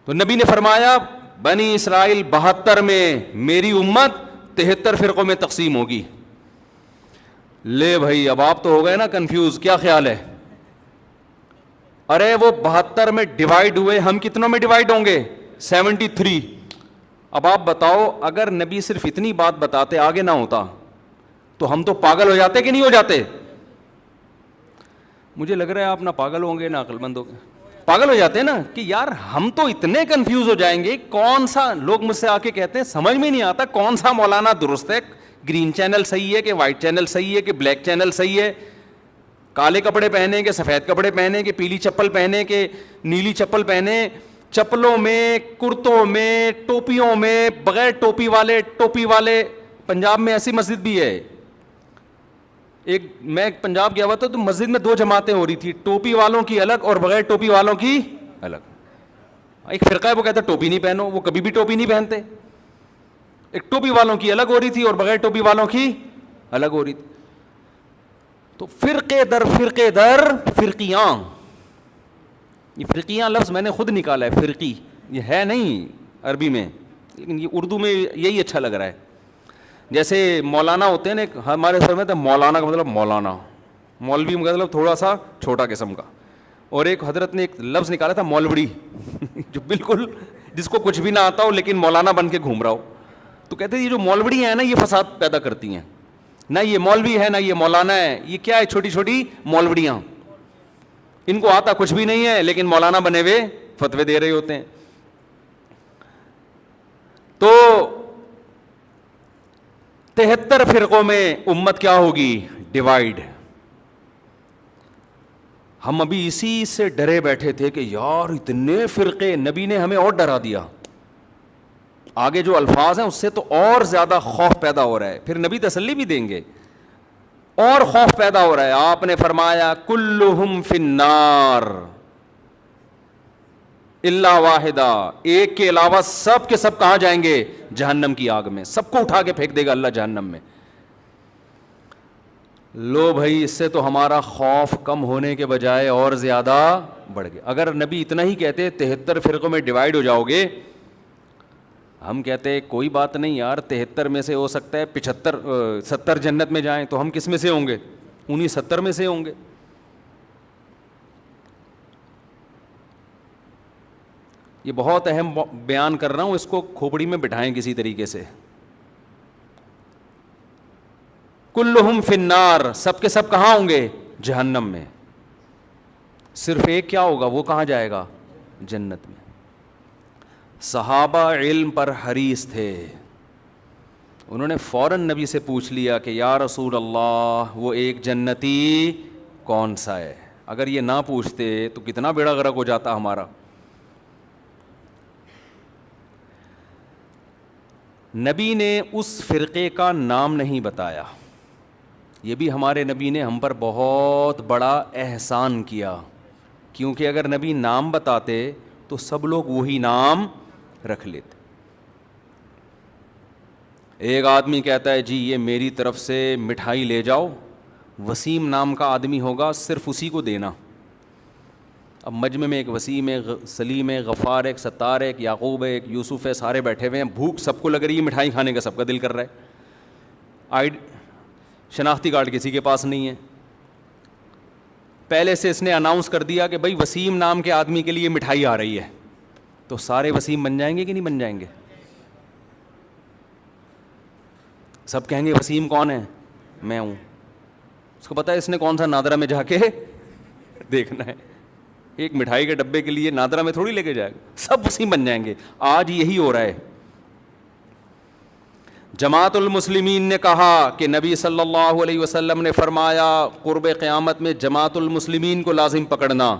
تو نبی نے فرمایا بنی اسرائیل 72 میں, میری امت 73 فرقوں میں تقسیم ہوگی. لے بھائی, اب آپ تو ہو گئے نا کنفیوز, کیا خیال ہے؟ ارے وہ 72 میں ڈیوائیڈ ہوئے, ہم کتنوں میں ڈیوائیڈ ہوں گے؟ 73. اب آپ بتاؤ اگر نبی صرف اتنی بات بتاتے, آگے نہ ہوتا, تو ہم تو پاگل ہو جاتے کہ نہیں ہو جاتے؟ مجھے لگ رہا ہے آپ نہ پاگل ہوں گے نہ عقل مند ہوں گے. پاگل ہو جاتے ہیں نا کہ یار ہم تو اتنے کنفیوز ہو جائیں گے, کون سا, لوگ مجھ سے آ کے کہتے ہیں سمجھ میں نہیں آتا کون سا مولانا درست ہے, گرین چینل صحیح ہے کہ وائٹ چینل صحیح ہے کہ بلیک چینل صحیح ہے, کالے کپڑے پہنے کہ سفید کپڑے پہنے کہ پیلی چپل پہنے کہ نیلی چپل پہنے, چپلوں میں, کرتوں میں, ٹوپیوں میں, بغیر ٹوپی والے. پنجاب میں ایسی مسجد بھی ہے میں پنجاب گیا ہوا تھا تو مسجد میں 2 جماعتیں ہو رہی تھی, ٹوپی والوں کی الگ اور بغیر ٹوپی والوں کی الگ. ایک فرقہ ہے وہ کہتا ہے ٹوپی نہیں پہنو, وہ کبھی بھی ٹوپی نہیں پہنتے. ایک ٹوپی والوں کی الگ ہو رہی تھی اور بغیر ٹوپی والوں کی الگ ہو رہی تھی. تو فرقے در فرقیاں, یہ فرقیاں لفظ میں نے خود نکالا ہے, فرقی یہ ہے نہیں عربی میں, لیکن یہ اردو میں یہی اچھا لگ رہا ہے. جیسے مولانا ہوتے ہیں نا, ہمارے سر میں تو مولانا کا مطلب مولانا, مولوی کا مطلب تھوڑا سا چھوٹا قسم کا. اور ایک حضرت نے ایک لفظ نکالا تھا مولوڑی, جو بالکل جس کو کچھ بھی نہ آتا ہو لیکن مولانا بن کے گھوم رہا ہو. تو کہتے ہیں یہ جو مولوڑی ہیں نا یہ فساد پیدا کرتی ہیں, نہ یہ مولوی ہے نہ یہ مولانا ہے, یہ کیا ہے چھوٹی چھوٹی مولوڑیاں, ان کو آتا کچھ بھی نہیں ہے لیکن مولانا بنے ہوئے فتوے دے رہے ہوتے ہیں. تو 73 فرقوں میں امت کیا ہوگی, ڈیوائیڈ. ہم ابھی اسی سے ڈرے بیٹھے تھے کہ یار اتنے فرقے, نبی نے ہمیں اور ڈرا دیا. آگے جو الفاظ ہیں اس سے تو اور زیادہ خوف پیدا ہو رہا ہے, پھر نبی تسلی بھی دیں گے, اور خوف پیدا ہو رہا ہے. آپ نے فرمایا کلہم فی النار الا واحدہ, ایک کے علاوہ سب کے سب کہاں جائیں گے, جہنم کی آگ میں. سب کو اٹھا کے پھینک دے گا اللہ جہنم میں. لو بھائی, اس سے تو ہمارا خوف کم ہونے کے بجائے اور زیادہ بڑھ گیا. اگر نبی اتنا ہی کہتے 73 فرقوں میں ڈیوائیڈ ہو جاؤ گے, ہم کہتے کوئی بات نہیں یار 73 میں سے ہو سکتا ہے 70 جنت میں جائیں, تو ہم کس میں سے ہوں گے, انہیں 70 میں سے ہوں گے. یہ بہت اہم بیان کر رہا ہوں, اس کو کھوپڑی میں بٹھائیں کسی طریقے سے. کلہم فی النار, سب کے سب کہاں ہوں گے, جہنم میں. صرف ایک کیا ہوگا, وہ کہاں جائے گا, جنت میں. صحابہ علم پر حریص تھے, انہوں نے فوراً نبی سے پوچھ لیا کہ یا رسول اللہ وہ ایک جنتی کون سا ہے. اگر یہ نہ پوچھتے تو کتنا بیڑا غرق ہو جاتا ہمارا. نبی نے اس فرقے کا نام نہیں بتایا. یہ بھی ہمارے نبی نے ہم پر بہت بڑا احسان کیا, کیونکہ اگر نبی نام بتاتے تو سب لوگ وہی نام رکھ لیتے. ایک آدمی کہتا ہے جی یہ میری طرف سے مٹھائی لے جاؤ, وسیم نام کا آدمی ہوگا, صرف اسی کو دینا. اب مجمع میں ایک وسیم ہے, سلیم ہے, غفار ہے, ایک ستار ہے, ایک یعقوب ہے, ایک یوسف ہے, سارے بیٹھے ہوئے ہیں, بھوک سب کو لگ رہی ہے, مٹھائی کھانے کا سب کا دل کر رہا ہے. شناختی کارڈ کسی کے پاس نہیں ہے. پہلے سے اس نے اناؤنس کر دیا کہ بھائی وسیم نام کے آدمی کے لیے مٹھائی آ رہی ہے, تو سارے وسیم بن جائیں گے کہ نہیں بن جائیں گے؟ سب کہیں گے وسیم کون ہے, میں ہوں. اس کو پتا ہے اس نے کون سا نادرا میں جا کے دیکھنا ہے, ایک مٹھائی کے ڈبے کے لیے نادرا میں تھوڑی لے کے جائے گا, سب وسیم بن جائیں گے. آج یہی ہو رہا ہے. جماعت المسلمین نے کہا کہ نبی صلی اللہ علیہ وسلم نے فرمایا قرب قیامت میں جماعت المسلمین کو لازم پکڑنا.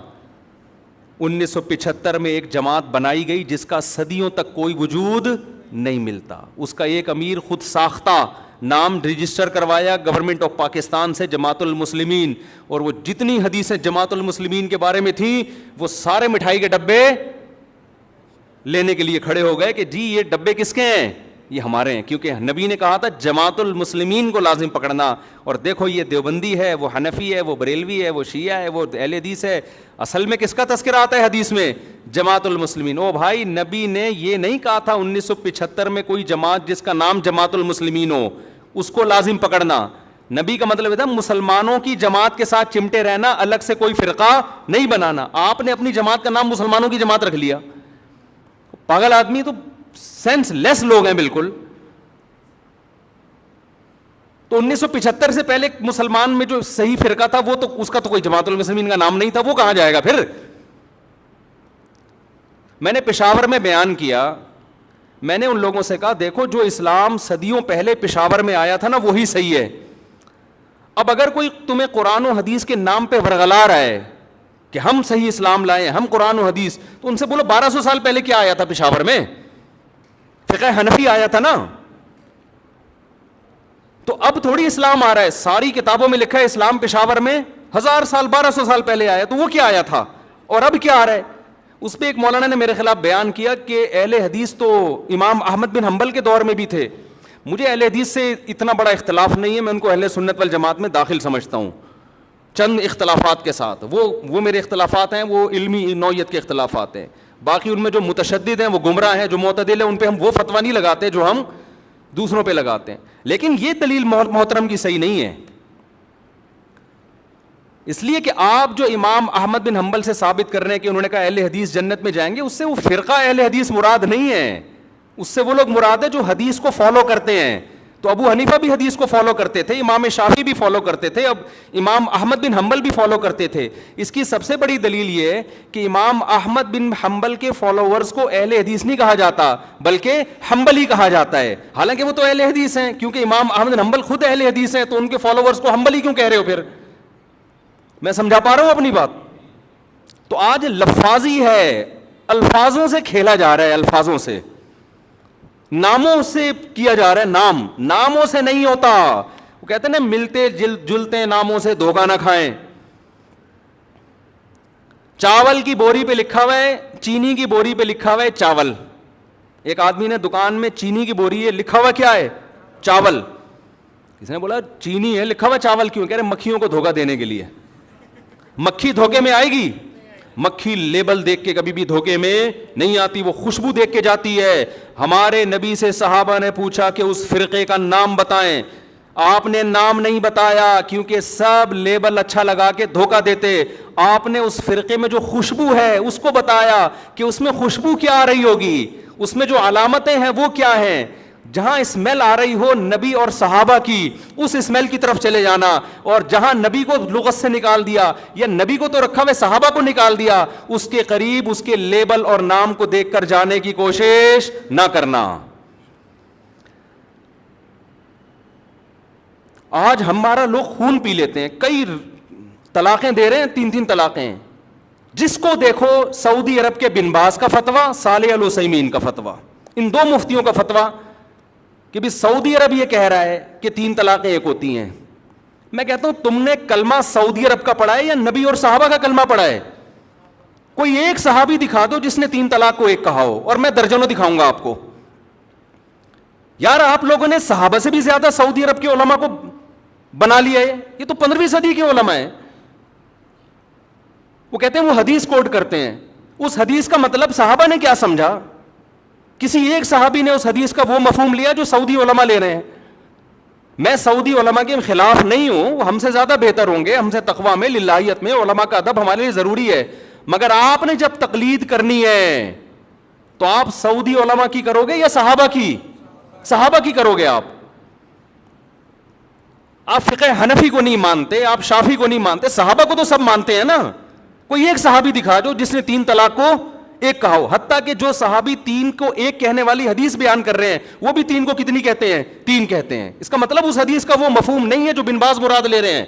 1975 میں ایک جماعت بنائی گئی جس کا صدیوں تک کوئی وجود نہیں ملتا. اس کا ایک امیر خود ساختہ نام رجسٹر کروایا گورنمنٹ آف پاکستان سے, جماعت المسلمین, اور وہ جتنی حدیثیں جماعت المسلمین کے بارے میں تھیں وہ سارے مٹھائی کے ڈبے لینے کے لیے کھڑے ہو گئے کہ جی یہ ڈبے کس کے ہیں, یہ ہمارے ہیں, کیونکہ نبی نے کہا تھا جماعت المسلمین کو لازم پکڑنا. اور دیکھو یہ دیوبندی ہے, وہ حنفی ہے, وہ بریلوی ہے, وہ شیعہ ہے, وہ اہل حدیث ہے, اصل میں کس کا تذکرہ آتا ہے حدیث میں, جماعت المسلمین. او بھائی نبی نے یہ نہیں کہا تھا 1975 میں کوئی جماعت جس کا نام جماعت المسلمین ہو اس کو لازم پکڑنا. نبی کا مطلب تھا مسلمانوں کی جماعت کے ساتھ چمٹے رہنا, الگ سے کوئی فرقہ نہیں بنانا. آپ نے اپنی جماعت کا نام مسلمانوں کی جماعت رکھ لیا. پاگل آدمی تو سینس لیس لوگ ہیں بالکل. تو 1975 سے پہلے مسلمان میں جو صحیح فرقہ تھا وہ تو اس کا تو کوئی جماعت المسلمین کا نام نہیں تھا, وہ کہاں جائے گا پھر. میں نے پشاور میں بیان کیا, میں نے ان لوگوں سے کہا دیکھو جو اسلام صدیوں پہلے پشاور میں آیا تھا نا وہی صحیح ہے. اب اگر کوئی تمہیں قرآن و حدیث کے نام پہ ورغلا رہا ہے کہ ہم صحیح اسلام لائے, ہم قرآن و حدیث, تو ان سے بولو 1200 سال پہلے کیا آیا تھا پشاور میں, فقہ حنفی آیا تھا نا. تو اب تھوڑی اسلام آ رہا ہے, ساری کتابوں میں لکھا ہے اسلام پشاور میں 1000 سال 1200 سال پہلے آیا, تو وہ کیا آیا تھا اور اب کیا آ رہا ہے. اس پہ ایک مولانا نے میرے خلاف بیان کیا کہ اہل حدیث تو امام احمد بن حنبل کے دور میں بھی تھے. مجھے اہل حدیث سے اتنا بڑا اختلاف نہیں ہے, میں ان کو اہل سنت والجماعت میں داخل سمجھتا ہوں چند اختلافات کے ساتھ. وہ میرے اختلافات ہیں, وہ علمی نوعیت کے اختلافات ہیں. باقی ان میں جو متشدد ہیں وہ گمراہ ہیں, جو معتدل ہیں ان پہ ہم وہ فتویٰ نہیں لگاتے جو ہم دوسروں پہ لگاتے ہیں. لیکن یہ دلیل محترم کی صحیح نہیں ہے, اس لیے کہ آپ جو امام احمد بن حنبل سے ثابت کر رہے ہیں کہ انہوں نے کہا اہل حدیث جنت میں جائیں گے, اس سے وہ فرقہ اہل حدیث مراد نہیں ہے, اس سے وہ لوگ مراد ہے جو حدیث کو فالو کرتے ہیں. تو ابو حنیفہ بھی حدیث کو فالو کرتے تھے, امام شافعی بھی فالو کرتے تھے, اب امام احمد بن حنبل بھی فالو کرتے تھے. اس کی سب سے بڑی دلیل یہ ہے کہ امام احمد بن حنبل کے فالوورز کو اہل حدیث نہیں کہا جاتا بلکہ حنبلی کہا جاتا ہے, حالانکہ وہ تو اہل حدیث ہیں, کیونکہ امام احمد بن حنبل خود اہل حدیث ہیں, تو ان کے فالوورز کو حنبلی کیوں کہہ رہے ہو پھر؟ میں سمجھا پا رہا ہوں اپنی بات؟ تو آج لفاظی ہے, الفاظوں سے کھیلا جا رہا ہے, الفاظوں سے, ناموں سے کیا جا رہا ہے. ناموں سے نہیں ہوتا. وہ کہتے ہیں نا ملتے جلتے ناموں سے دھوکہ نہ کھائیں. چاول کی بوری پہ لکھا ہوا ہے, چینی کی بوری پہ لکھا ہوا ہے چاول. ایک آدمی نے دکان میں چینی کی بوری ہے, لکھا ہوا کیا ہے؟ چاول. کسی نے بولا چینی ہے لکھا ہوا چاول کیوں؟ کہہ رہے مکھیوں کو دھوکہ دینے کے لیے. مکھی دھوکے میں آئے گی؟ مکھی لیبل دیکھ کے کبھی بھی دھوکے میں نہیں آتی, وہ خوشبو دیکھ کے جاتی ہے. ہمارے نبی سے صحابہ نے پوچھا کہ اس فرقے کا نام بتائیں, آپ نے نام نہیں بتایا کیونکہ سب لیبل اچھا لگا کے دھوکہ دیتے. آپ نے اس فرقے میں جو خوشبو ہے اس کو بتایا کہ اس میں خوشبو کیا آ رہی ہوگی, اس میں جو علامتیں ہیں وہ کیا ہیں. جہاں اسمیل آ رہی ہو نبی اور صحابہ کی, اس اسمیل کی طرف چلے جانا, اور جہاں نبی کو لغت سے نکال دیا یا نبی کو تو رکھا ہوئے صحابہ کو نکال دیا, اس کے قریب اس کے لیبل اور نام کو دیکھ کر جانے کی کوشش نہ کرنا. آج ہمارا لوگ خون پی لیتے ہیں, کئی طلاقیں دے رہے ہیں, 3 طلاقیں. جس کو دیکھو سعودی عرب کے بن باز کا فتویٰ, صالح العثیمین کا فتویٰ, ان 2 مفتیوں کا فتویٰ کہ بھی سعودی عرب یہ کہہ رہا ہے کہ 3 طلاقیں ایک ہوتی ہیں. میں کہتا ہوں تم نے کلمہ سعودی عرب کا پڑھا ہے یا نبی اور صحابہ کا کلمہ پڑھا ہے؟ کوئی ایک صحابی دکھا دو جس نے 3 طلاق کو ایک کہا ہو, اور میں درجنوں دکھاؤں گا آپ کو. یار آپ لوگوں نے صحابہ سے بھی زیادہ سعودی عرب کے علماء کو بنا لیا ہے. یہ تو 15ویں صدی کے علماء ہیں. وہ کہتے ہیں وہ حدیث کوٹ کرتے ہیں, اس حدیث کا مطلب صحابہ نے کیا سمجھا؟ کسی ایک صحابی نے اس حدیث کا وہ مفہوم لیا جو سعودی علماء لے رہے ہیں. میں سعودی علماء کے خلاف نہیں ہوں, وہ ہم سے زیادہ بہتر ہوں گے, ہم سے تقویٰ میں, للہیت میں, علماء کا ادب ہمارے لیے ضروری ہے. مگر آپ نے جب تقلید کرنی ہے تو آپ سعودی علماء کی کرو گے یا صحابہ کی؟ صحابہ کی کرو گے. آپ فقہ حنفی کو نہیں مانتے, آپ شافعی کو نہیں مانتے, صحابہ کو تو سب مانتے ہیں نا. کوئی ایک صحابی دکھا دو جس نے 3 طلاق کو ایک کہا ہو. حتیٰ کہ جو صحابی 3 کو ایک کہنے والی حدیث بیان کر رہے ہیں وہ بھی 3 کو کتنی کہتے ہیں؟ 3 کہتے ہیں. اس کا مطلب اس حدیث کا وہ مفہوم نہیں ہے جو بن باز مراد لے رہے ہیں.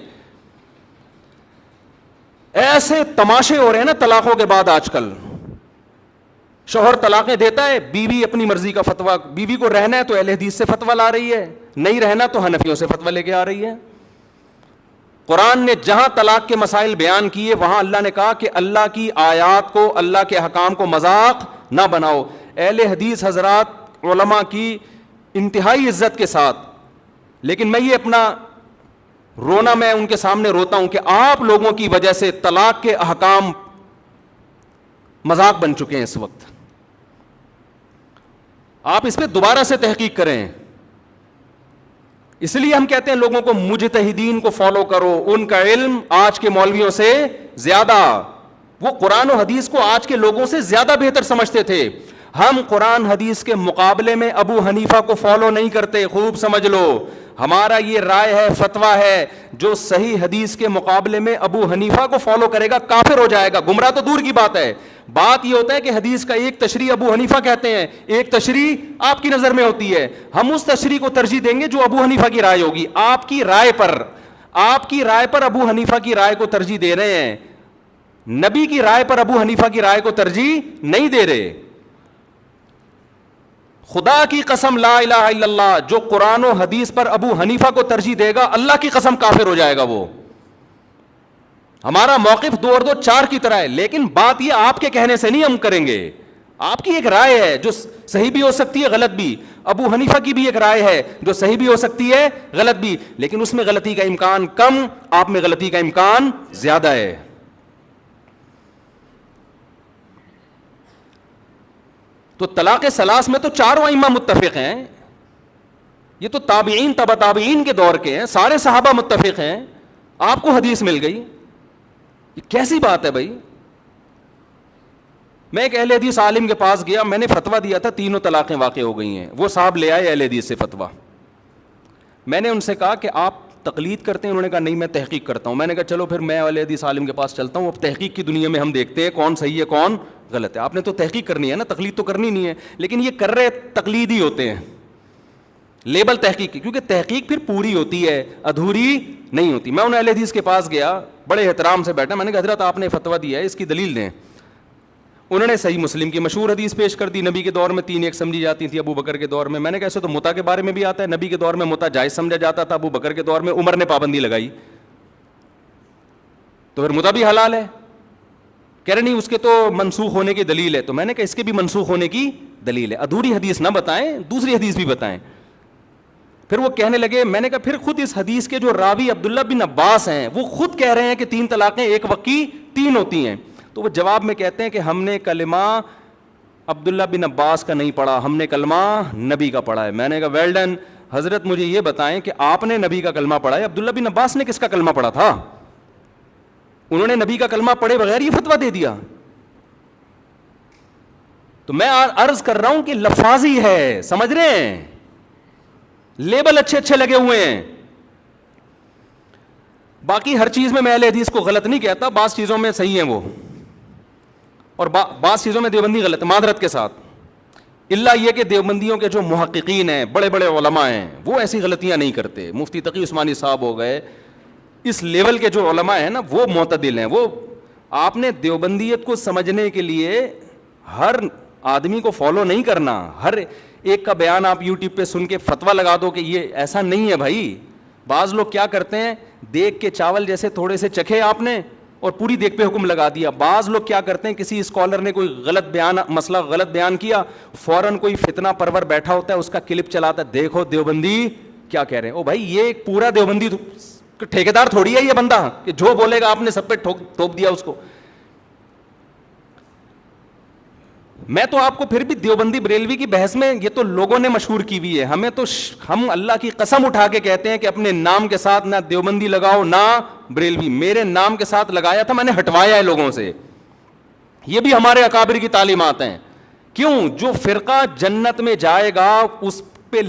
ایسے تماشے ہو رہے ہیں نا طلاقوں کے بعد آج کل. شوہر طلاقیں دیتا ہے, بیوی اپنی مرضی کا فتویٰ, بیوی کو رہنا ہے تو اہل حدیث سے فتویٰ لا رہی ہے, نہیں رہنا تو حنفیوں سے فتویٰ لے کے آ رہی ہے. قرآن نے جہاں طلاق کے مسائل بیان کیے وہاں اللہ نے کہا کہ اللہ کی آیات کو, اللہ کے احکام کو مذاق نہ بناؤ. اہل حدیث حضرات علماء کی انتہائی عزت کے ساتھ, لیکن میں یہ اپنا رونا میں ان کے سامنے روتا ہوں کہ آپ لوگوں کی وجہ سے طلاق کے احکام مذاق بن چکے ہیں اس وقت. آپ اس پہ دوبارہ سے تحقیق کریں. اس لیے ہم کہتے ہیں لوگوں کو مجتہدین کو فالو کرو, ان کا علم آج کے مولویوں سے زیادہ, وہ قرآن و حدیث کو آج کے لوگوں سے زیادہ بہتر سمجھتے تھے. ہم قرآن حدیث کے مقابلے میں ابو حنیفہ کو فالو نہیں کرتے, خوب سمجھ لو. ہمارا یہ رائے ہے, فتویٰ ہے, جو صحیح حدیث کے مقابلے میں ابو حنیفہ کو فالو کرے گا کافر ہو جائے گا. گمراہ تو دور کی بات ہے. بات یہ ہوتا ہے کہ حدیث کا ایک تشریح ابو حنیفہ کہتے ہیں, ایک تشریح آپ کی نظر میں ہوتی ہے. ہم اس تشریح کو ترجیح دیں گے جو ابو حنیفہ کی رائے ہوگی. آپ کی رائے پر ابو حنیفہ کی رائے کو ترجیح دے رہے ہیں, نبی کی رائے پر ابو حنیفہ کی رائے کو ترجیح نہیں دے رہے. خدا کی قسم لا الہ الا اللہ، جو قرآن و حدیث پر ابو حنیفہ کو ترجیح دے گا اللہ کی قسم کافر ہو جائے گا وہ. ہمارا موقف 2 اور 2 4 کی طرح ہے، لیکن بات یہ آپ کے کہنے سے نہیں ہم کریں گے. آپ کی ایک رائے ہے جو صحیح بھی ہو سکتی ہے غلط بھی، ابو حنیفہ کی بھی ایک رائے ہے جو صحیح بھی ہو سکتی ہے غلط بھی، لیکن اس میں غلطی کا امکان کم، آپ میں غلطی کا امکان زیادہ ہے. تو طلاق ثلاث میں تو 4 ائمہ متفق ہیں، یہ تو تابعین تبع تابعین کے دور کے ہیں، سارے صحابہ متفق ہیں، آپ کو حدیث مل گئی، یہ کیسی بات ہے بھائی؟ میں ایک اہل حدیث عالم کے پاس گیا، میں نے فتویٰ دیا تھا 3 طلاقیں واقع ہو گئی ہیں، وہ صاحب لے آئے اہل حدیث سے فتویٰ. میں نے ان سے کہا کہ آپ تقلید کرتے ہیں؟ انہوں نے کہا نہیں میں تحقیق کرتا ہوں. میں نے کہا چلو پھر میں اہل حدیث عالم کے پاس چلتا ہوں، اب تحقیق کی دنیا میں ہم دیکھتے ہیں کون صحیح ہے کون غلط ہے. آپ نے تو تحقیق کرنی ہے نا، تقلید تو کرنی نہیں ہے، لیکن یہ کر رہے تقلید ہی ہوتے ہیں، لیبل تحقیق کی، کیونکہ تحقیق پھر پوری ہوتی ہے ادھوری نہیں ہوتی. میں ان اہل حدیث کے پاس گیا، بڑے احترام سے بیٹھا، میں نے کہا حضرت آپ نے فتویٰ دیا ہے اس کی دلیل دیں. انہوں نے صحیح مسلم کی مشہور حدیث پیش کر دی، نبی کے دور میں 3 ایک سمجھی جاتی تھی، ابو بکر کے دور میں. میں نے کہا ایسے تو متا کے بارے میں بھی آتا ہے، نبی کے دور میں متا جائز سمجھا جاتا تھا، ابو بکر کے دور میں عمر نے پابندی لگائی، تو پھر متا بھی حلال ہے. کہہ رہے نہیں اس کے تو منسوخ ہونے کی دلیل ہے. تو میں نے کہا اس کے بھی منسوخ ہونے کی دلیل ہے، ادھوری حدیث نہ بتائیں، دوسری حدیث بھی بتائیں. پھر وہ کہنے لگے، میں نے کہا پھر خود اس حدیث کے جو راوی عبداللہ بن عباس ہیں وہ خود کہہ رہے ہیں کہ 3 طلاقیں ایک وقت کی 3 ہوتی ہیں. تو وہ جواب میں کہتے ہیں کہ ہم نے کلمہ عبداللہ بن عباس کا نہیں پڑھا، ہم نے کلمہ نبی کا پڑھا ہے. میں نے کہا ویل ڈن، حضرت مجھے یہ بتائیں کہ آپ نے نبی کا کلمہ پڑھا ہے، عبداللہ بن عباس نے کس کا کلمہ پڑھا تھا؟ انہوں نے نبی کا کلمہ پڑھے بغیر یہ فتویٰ دے دیا. تو میں عرض کر رہا ہوں کہ لفاظی ہے، سمجھ رہے ہیں، لیبل اچھے اچھے لگے ہوئے ہیں. باقی ہر چیز میں اہل حدیث کو غلط نہیں کہتا، بعض چیزوں میں صحیح ہیں وہ، اور بعض چیزوں میں دیوبندی غلط ہے، معذرت کے ساتھ. اللہ یہ کہ دیوبندیوں کے جو محققین ہیں، بڑے بڑے علماء ہیں، وہ ایسی غلطیاں نہیں کرتے. مفتی تقی عثمانی صاحب ہو گئے، اس لیول کے جو علماء ہیں نا وہ معتدل ہیں. وہ آپ نے دیوبندیت کو سمجھنے کے لیے ہر آدمی کو فالو نہیں کرنا، ہر ایک کا بیان آپ یوٹیوب پہ سن کے فتویٰ لگا دو کہ یہ ایسا نہیں ہے بھائی. بعض لوگ کیا کرتے ہیں، دیکھ کے چاول جیسے تھوڑے سے چکھے آپ نے اور پوری دیکھ پہ حکم لگا دیا. بعض لوگ کیا کرتے ہیں، کسی اسکالر نے کوئی غلط بیان، مسئلہ غلط بیان کیا، فوراً کوئی فتنہ پرور بیٹھا ہوتا ہے اس کا کلپ چلاتا ہے، دیکھو دیوبندی کیا کہہ رہے ہیں. او بھائی یہ ایک پورا دیوبندی ٹھیکیدار تھوڑی ہے یہ بندہ کہ جو بولے گا آپ نے سب پہ ٹھوک دیا اس کو. میں تو آپ کو پھر بھی دیوبندی بریلوی کی بحث میں، یہ تو لوگوں نے مشہور کی ہوئی ہے، ہمیں تو ہم اللہ کی قسم اٹھا کے کہتے ہیں کہ اپنے نام کے ساتھ نہ دیوبندی لگاؤ نہ بریلوی. میرے نام کے ساتھ لگایا تھا، میں نے ہٹوایا ہے لوگوں سے. یہ بھی ہمارے اکابر کی تعلیمات ہیں. کیوں؟ جو فرقہ جنت میں جائے گا اس پہ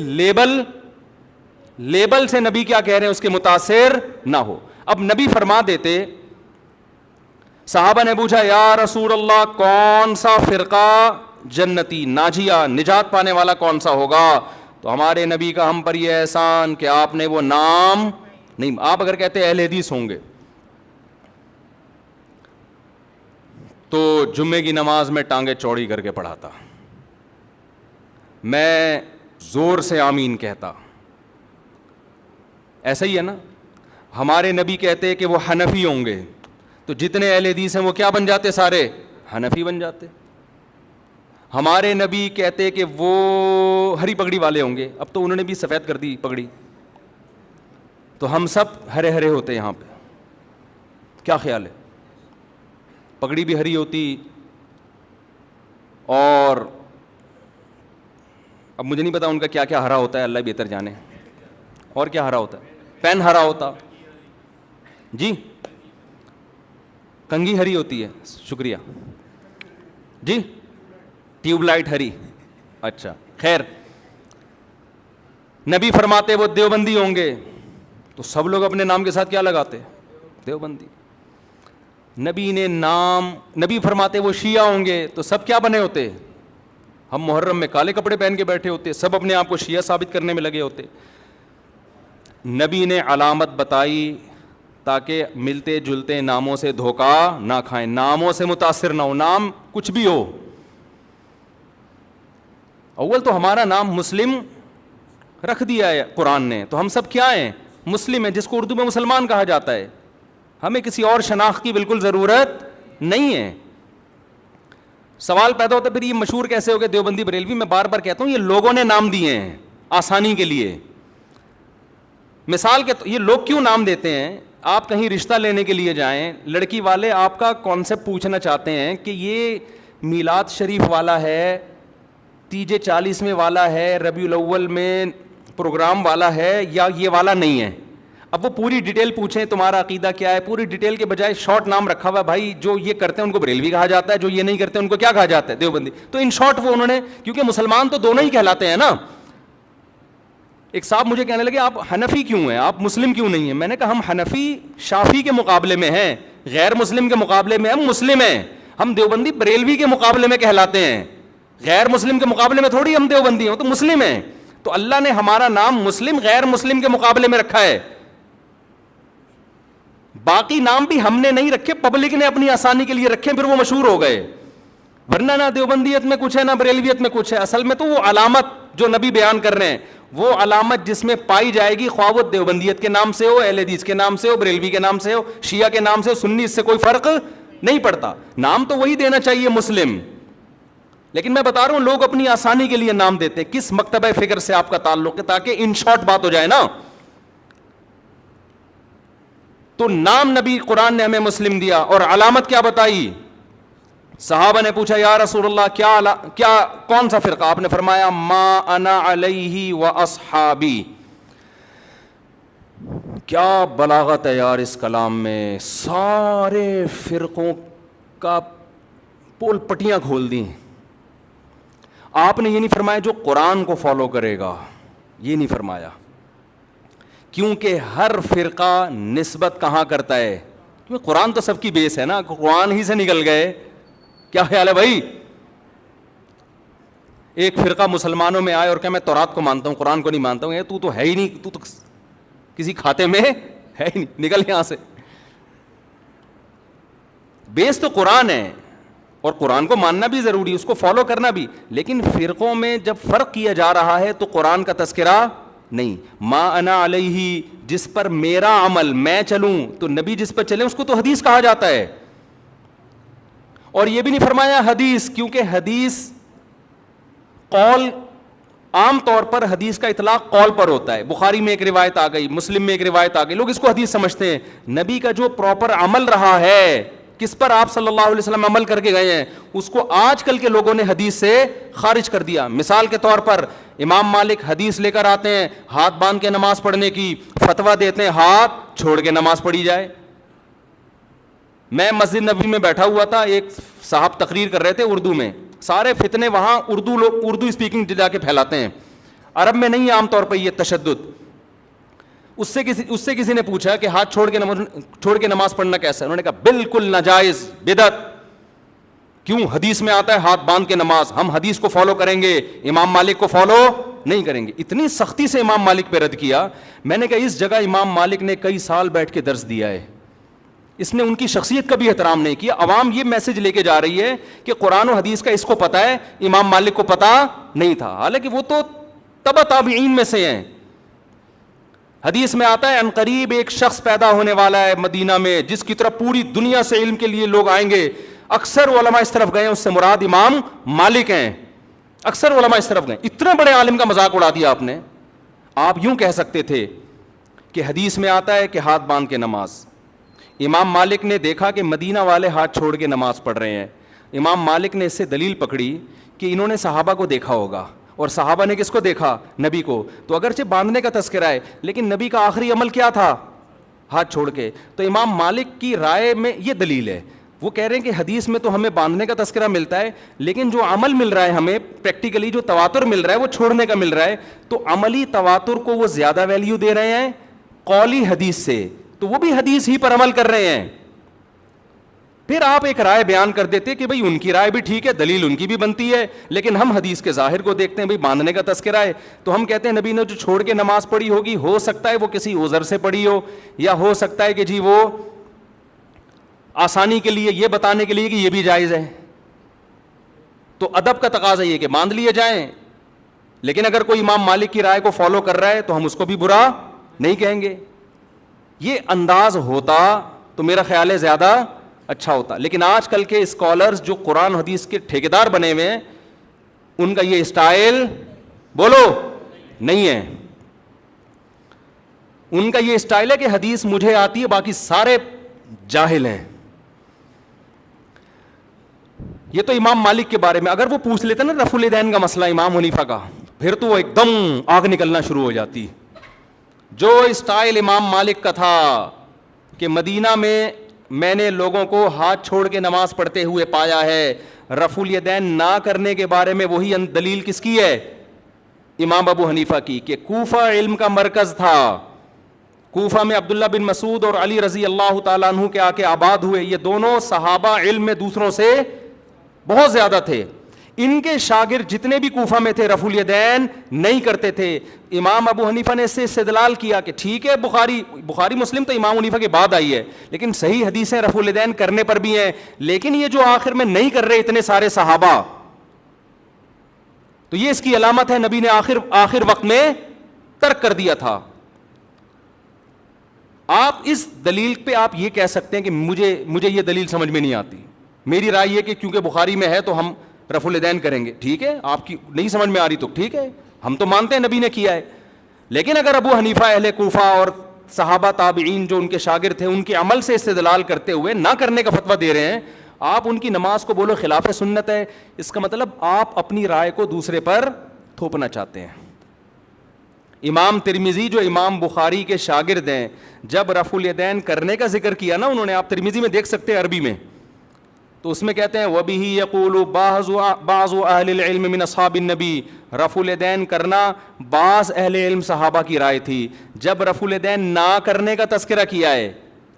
لیبل سے نبی کیا کہہ رہے ہیں اس کے متاثر نہ ہو. اب نبی فرما دیتے، صحابہ نے پوچھا یا رسول اللہ کون سا فرقہ جنتی ناجیہ نجات پانے والا کون سا ہوگا؟ تو ہمارے نبی کا ہم پر یہ احسان کہ آپ نے وہ نام نہیں. آپ اگر کہتے اہل حدیث ہوں گے تو جمعے کی نماز میں ٹانگیں چوڑی کر کے پڑھاتا، میں زور سے آمین کہتا. ایسا ہی ہے نا. ہمارے نبی کہتے کہ وہ حنفی ہوں گے تو جتنے اہل حدیث ہیں وہ کیا بن جاتے؟ سارے حنفی بن جاتے. ہمارے نبی کہتے کہ وہ ہری پگڑی والے ہوں گے، اب تو انہوں نے بھی سفید کر دی پگڑی، تو ہم سب ہرے ہرے ہوتے یہاں پہ. کیا خیال ہے؟ پگڑی بھی ہری ہوتی، اور اب مجھے نہیں پتا ان کا کیا کیا ہرا ہوتا ہے، اللہ بہتر جانے. اور کیا ہرا ہوتا ہے؟ پین ہرا ہوتا جی، کنگھی ہری ہوتی ہے، شکریہ جی، ٹیوب لائٹ ہری. اچھا خیر، نبی فرماتے وہ دیوبندی ہوں گے تو سب لوگ اپنے نام کے ساتھ کیا لگاتے؟ دیوبندی. نبی فرماتے وہ شیعہ ہوں گے تو سب کیا بنے ہوتے؟ ہم محرم میں کالے کپڑے پہن کے بیٹھے ہوتے، سب اپنے آپ کو شیعہ ثابت کرنے میں لگے ہوتے. نبی نے علامت بتائی تاکہ ملتے جلتے ناموں سے دھوکہ نہ کھائیں، ناموں سے متاثر نہ ہو، نام کچھ بھی ہو. اول تو ہمارا نام مسلم رکھ دیا ہے قرآن نے, تو ہم سب کیا ہیں؟ مسلم ہیں, جس کو اردو میں مسلمان کہا جاتا ہے. ہمیں کسی اور شناخت کی بالکل ضرورت نہیں ہے. سوال پیدا ہوتا ہے پھر یہ مشہور کیسے ہو گئے دیوبندی بریلوی؟ میں بار بار کہتا ہوں یہ لوگوں نے نام دیے ہیں آسانی کے لیے. مثال کے یہ لوگ کیوں نام دیتے ہیں؟ آپ کہیں رشتہ لینے کے لیے جائیں, لڑکی والے آپ کا کانسیپٹ پوچھنا چاہتے ہیں کہ یہ میلاد شریف والا ہے, تیجے 40ویں والا ہے, ربیع الاول میں پروگرام والا ہے, یا یہ والا نہیں ہے. اب وہ پوری ڈیٹیل پوچھیں تمہارا عقیدہ کیا ہے, پوری ڈیٹیل کے بجائے شارٹ نام رکھا ہوا ہے, بھائی جو یہ کرتے ہیں ان کو بریلوی کہا جاتا ہے, جو یہ نہیں کرتے ان کو کیا کہا جاتا ہے؟ دیوبندی. تو ان شارٹ وہ انہوں نے, کیونکہ مسلمان تو دونوں ہی کہلاتے ہیں نا. ایک صاحب مجھے کہنے لگے آپ حنفی کیوں ہیں, آپ مسلم کیوں نہیں ہیں؟ میں نے کہا ہم حنفی شافی کے مقابلے میں ہیں, غیر مسلم کے مقابلے میں ہم مسلم ہیں. ہم دیوبندی بریلوی کے مقابلے میں کہلاتے ہیں, غیر مسلم کے مقابلے میں تھوڑی ہم دیوبندی ہیں, تو مسلم ہیں. تو اللہ نے ہمارا نام مسلم غیر مسلم کے مقابلے میں رکھا ہے. باقی نام بھی ہم نے نہیں رکھے, پبلک نے اپنی آسانی کے لیے رکھے, پھر وہ مشہور ہو گئے. ورنہ نہ دیوبندیت میں کچھ ہے نہ بریلویت میں کچھ ہے. اصل میں تو وہ علامت جو نبی بیان کر رہے ہیں, وہ علامت جس میں پائی جائے گی, خواہ وہ دیوبندیت کے نام سے ہو, اہل حدیث کے نام سے ہو, بریلوی کے نام سے ہو, شیعہ کے نام سے ہو, سنی, اس سے کوئی فرق نہیں پڑتا. نام تو وہی دینا چاہیے مسلم. لیکن میں بتا رہا ہوں لوگ اپنی آسانی کے لیے نام دیتے ہیں. کس مکتبہ فکر سے آپ کا تعلق ہے, تاکہ ان شارٹ بات ہو جائے نا. تو نام نبی قرآن نے ہمیں مسلم دیا, اور علامت کیا بتائی؟ صحابہ نے پوچھا یا رسول اللہ کیا کون سا فرقہ؟ آپ نے فرمایا ما انا علیہ و اصحابی. کیا بلاغت ہے یار اس کلام میں, سارے فرقوں کا پول پٹیاں کھول دیں. آپ نے یہ نہیں فرمایا جو قرآن کو فالو کرے گا, یہ نہیں فرمایا, کیونکہ ہر فرقہ نسبت کہاں کرتا ہے؟ کیونکہ قرآن تو سب کی بیس ہے نا, قرآن ہی سے نکل گئے. کیا خیال ہے بھائی؟ ایک فرقہ مسلمانوں میں آئے اور کہ میں تورات کو مانتا ہوں, قرآن کو نہیں مانتا ہوں, تو تو ہے ہی نہیں, تو کسی کھاتے میں ہے ہی نہیں, نکل یہاں سے. بیس تو قرآن ہے, اور قرآن کو ماننا بھی ضروری, اس کو فالو کرنا بھی. لیکن فرقوں میں جب فرق کیا جا رہا ہے تو قرآن کا تذکرہ نہیں. ما انا علیہ, جس پر میرا عمل, میں چلوں, تو نبی جس پر چلے اس کو تو حدیث کہا جاتا ہے. اور یہ بھی نہیں فرمایا حدیث, کیونکہ حدیث قول, عام طور پر حدیث کا اطلاق قول پر ہوتا ہے. بخاری میں ایک روایت آ گئی, مسلم میں ایک روایت آ گئی, لوگ اس کو حدیث سمجھتے ہیں. نبی کا جو پراپر عمل رہا ہے, کس پر آپ صلی اللہ علیہ وسلم عمل کر کے گئے ہیں, اس کو آج کل کے لوگوں نے حدیث سے خارج کر دیا. مثال کے طور پر امام مالک حدیث لے کر آتے ہیں ہاتھ باندھ کے نماز پڑھنے کی, فتویٰ دیتے ہیں ہاتھ چھوڑ کے نماز پڑھی جائے. میں مسجد نبوی میں بیٹھا ہوا تھا, ایک صاحب تقریر کر رہے تھے اردو میں. سارے فتنے وہاں اردو اسپیکنگ جا کے پھیلاتے ہیں, عرب میں نہیں عام طور پہ یہ تشدد. اس سے کسی نے پوچھا کہ ہاتھ چھوڑ کے نماز پڑھنا کیسا ہے؟ انہوں نے کہا بالکل ناجائز, بدعت. کیوں؟ حدیث میں آتا ہے ہاتھ باندھ کے نماز, ہم حدیث کو فالو کریں گے, امام مالک کو فالو نہیں کریں گے. اتنی سختی سے امام مالک پہ رد کیا. میں نے کہا اس جگہ امام مالک نے کئی سال بیٹھ کے درس دیا ہے, اس نے ان کی شخصیت کا بھی احترام نہیں کیا. عوام یہ میسج لے کے جا رہی ہے کہ قرآن و حدیث کا اس کو پتہ ہے, امام مالک کو پتہ نہیں تھا, حالانکہ وہ تو تبع تابعین میں سے ہیں. حدیث میں آتا ہے ان قریب ایک شخص پیدا ہونے والا ہے مدینہ میں, جس کی طرف پوری دنیا سے علم کے لیے لوگ آئیں گے. اکثر علماء اس طرف گئے, اس سے مراد امام مالک ہیں. اکثر علماء اس طرف گئے. اتنے بڑے عالم کا مذاق اڑا دیا آپ نے. آپ یوں کہہ سکتے تھے کہ حدیث میں آتا ہے کہ ہاتھ باندھ کے نماز. امام مالک نے دیکھا کہ مدینہ والے ہاتھ چھوڑ کے نماز پڑھ رہے ہیں. امام مالک نے اس سے دلیل پکڑی کہ انہوں نے صحابہ کو دیکھا ہوگا, اور صحابہ نے کس کو دیکھا؟ نبی کو. تو اگرچہ باندھنے کا تذکرہ ہے, لیکن نبی کا آخری عمل کیا تھا؟ ہاتھ چھوڑ کے. تو امام مالک کی رائے میں یہ دلیل ہے. وہ کہہ رہے ہیں کہ حدیث میں تو ہمیں باندھنے کا تذکرہ ملتا ہے, لیکن جو عمل مل رہا ہے ہمیں پریکٹیکلی, جو تواتر مل رہا ہے وہ چھوڑنے کا مل رہا ہے. تو عملی تواتر کو وہ زیادہ ویلیو دے رہے ہیں قولی حدیث سے, تو وہ بھی حدیث ہی پر عمل کر رہے ہیں. پھر آپ ایک رائے بیان کر دیتے کہ بھئی ان کی رائے بھی ٹھیک ہے, دلیل ان کی بھی بنتی ہے, لیکن ہم حدیث کے ظاہر کو دیکھتے ہیں, بھئی باندھنے کا تذکرہ ہے. تو ہم کہتے ہیں نبی نے جو چھوڑ کے نماز پڑھی ہوگی, ہو سکتا ہے وہ کسی عذر سے پڑھی ہو, یا ہو سکتا ہے کہ جی وہ آسانی کے لیے, یہ بتانے کے لیے کہ یہ بھی جائز ہے. تو ادب کا تقاضا یہ کہ باندھ لیے جائیں. لیکن اگر کوئی امام مالک کی رائے کو فالو کر رہا ہے تو ہم اس کو بھی برا نہیں کہیں گے. یہ انداز ہوتا تو میرا خیال ہے زیادہ اچھا ہوتا. لیکن آج کل کے اسکالرز جو قرآن حدیث کے ٹھیکیدار بنے ہوئے ہیں, ان کا یہ اسٹائل بولو نہیں ہے. ان کا یہ اسٹائل ہے کہ حدیث مجھے آتی ہے, باقی سارے جاہل ہیں. یہ تو امام مالک کے بارے میں. اگر وہ پوچھ لیتے نا رفع الیدین کا مسئلہ امام حنیفہ کا, پھر تو وہ ایک دم آگ نکلنا شروع ہو جاتی. جو اسٹائل امام مالک کا تھا کہ مدینہ میں نے لوگوں کو ہاتھ چھوڑ کے نماز پڑھتے ہوئے پایا ہے, رفع الیدین نہ کرنے کے بارے میں وہی دلیل کس کی ہے؟ امام ابو حنیفہ کی, کہ کوفہ علم کا مرکز تھا. کوفہ میں عبداللہ بن مسعود اور علی رضی اللہ تعالیٰ عنہ کے آ کے آباد ہوئے. یہ دونوں صحابہ علم میں دوسروں سے بہت زیادہ تھے. ان کے شاگرد جتنے بھی کوفہ میں تھے رفع الیدین نہیں کرتے تھے. امام ابو حنیفہ نے اس سے استدلال کیا کہ ٹھیک ہے, بخاری مسلم تو امام حنیفہ کے بعد آئی ہے, لیکن صحیح حدیثیں رفع الیدین کرنے پر بھی ہیں. لیکن یہ جو آخر میں نہیں کر رہے اتنے سارے صحابہ, تو یہ اس کی علامت ہے نبی نے آخر وقت میں ترک کر دیا تھا. آپ اس دلیل پہ آپ یہ کہہ سکتے ہیں کہ مجھے یہ دلیل سمجھ میں نہیں آتی, میری رائے یہ کہ کیونکہ بخاری میں ہے تو ہم رفع الیدین کریں گے. ٹھیک ہے, آپ کی نہیں سمجھ میں آ رہی تو ٹھیک ہے, ہم تو مانتے ہیں نبی نے کیا ہے. لیکن اگر ابو حنیفہ اہل کوفہ اور صحابہ تابعین جو ان کے شاگرد تھے ان کے عمل سے استدلال کرتے ہوئے نہ کرنے کا فتویٰ دے رہے ہیں, آپ ان کی نماز کو بولو خلاف سنت ہے, اس کا مطلب آپ اپنی رائے کو دوسرے پر تھوپنا چاہتے ہیں. امام ترمذی جو امام بخاری کے شاگرد ہیں, جب رفع الیدین کرنے کا ذکر کیا نا انہوں نے, آپ ترمذی میں دیکھ سکتے ہیں عربی میں, تو اس میں کہتے ہیں وَبِهِ يَقُولُ بَعْضُ أَهْلِ الْعِلْمِ مِنْ أَصْحَابِ النَّبِي, رفع الیدین کرنا بعض اہل علم صحابہ کی رائے تھی. جب رفع الیدین نہ کرنے کا تذکرہ کیا ہے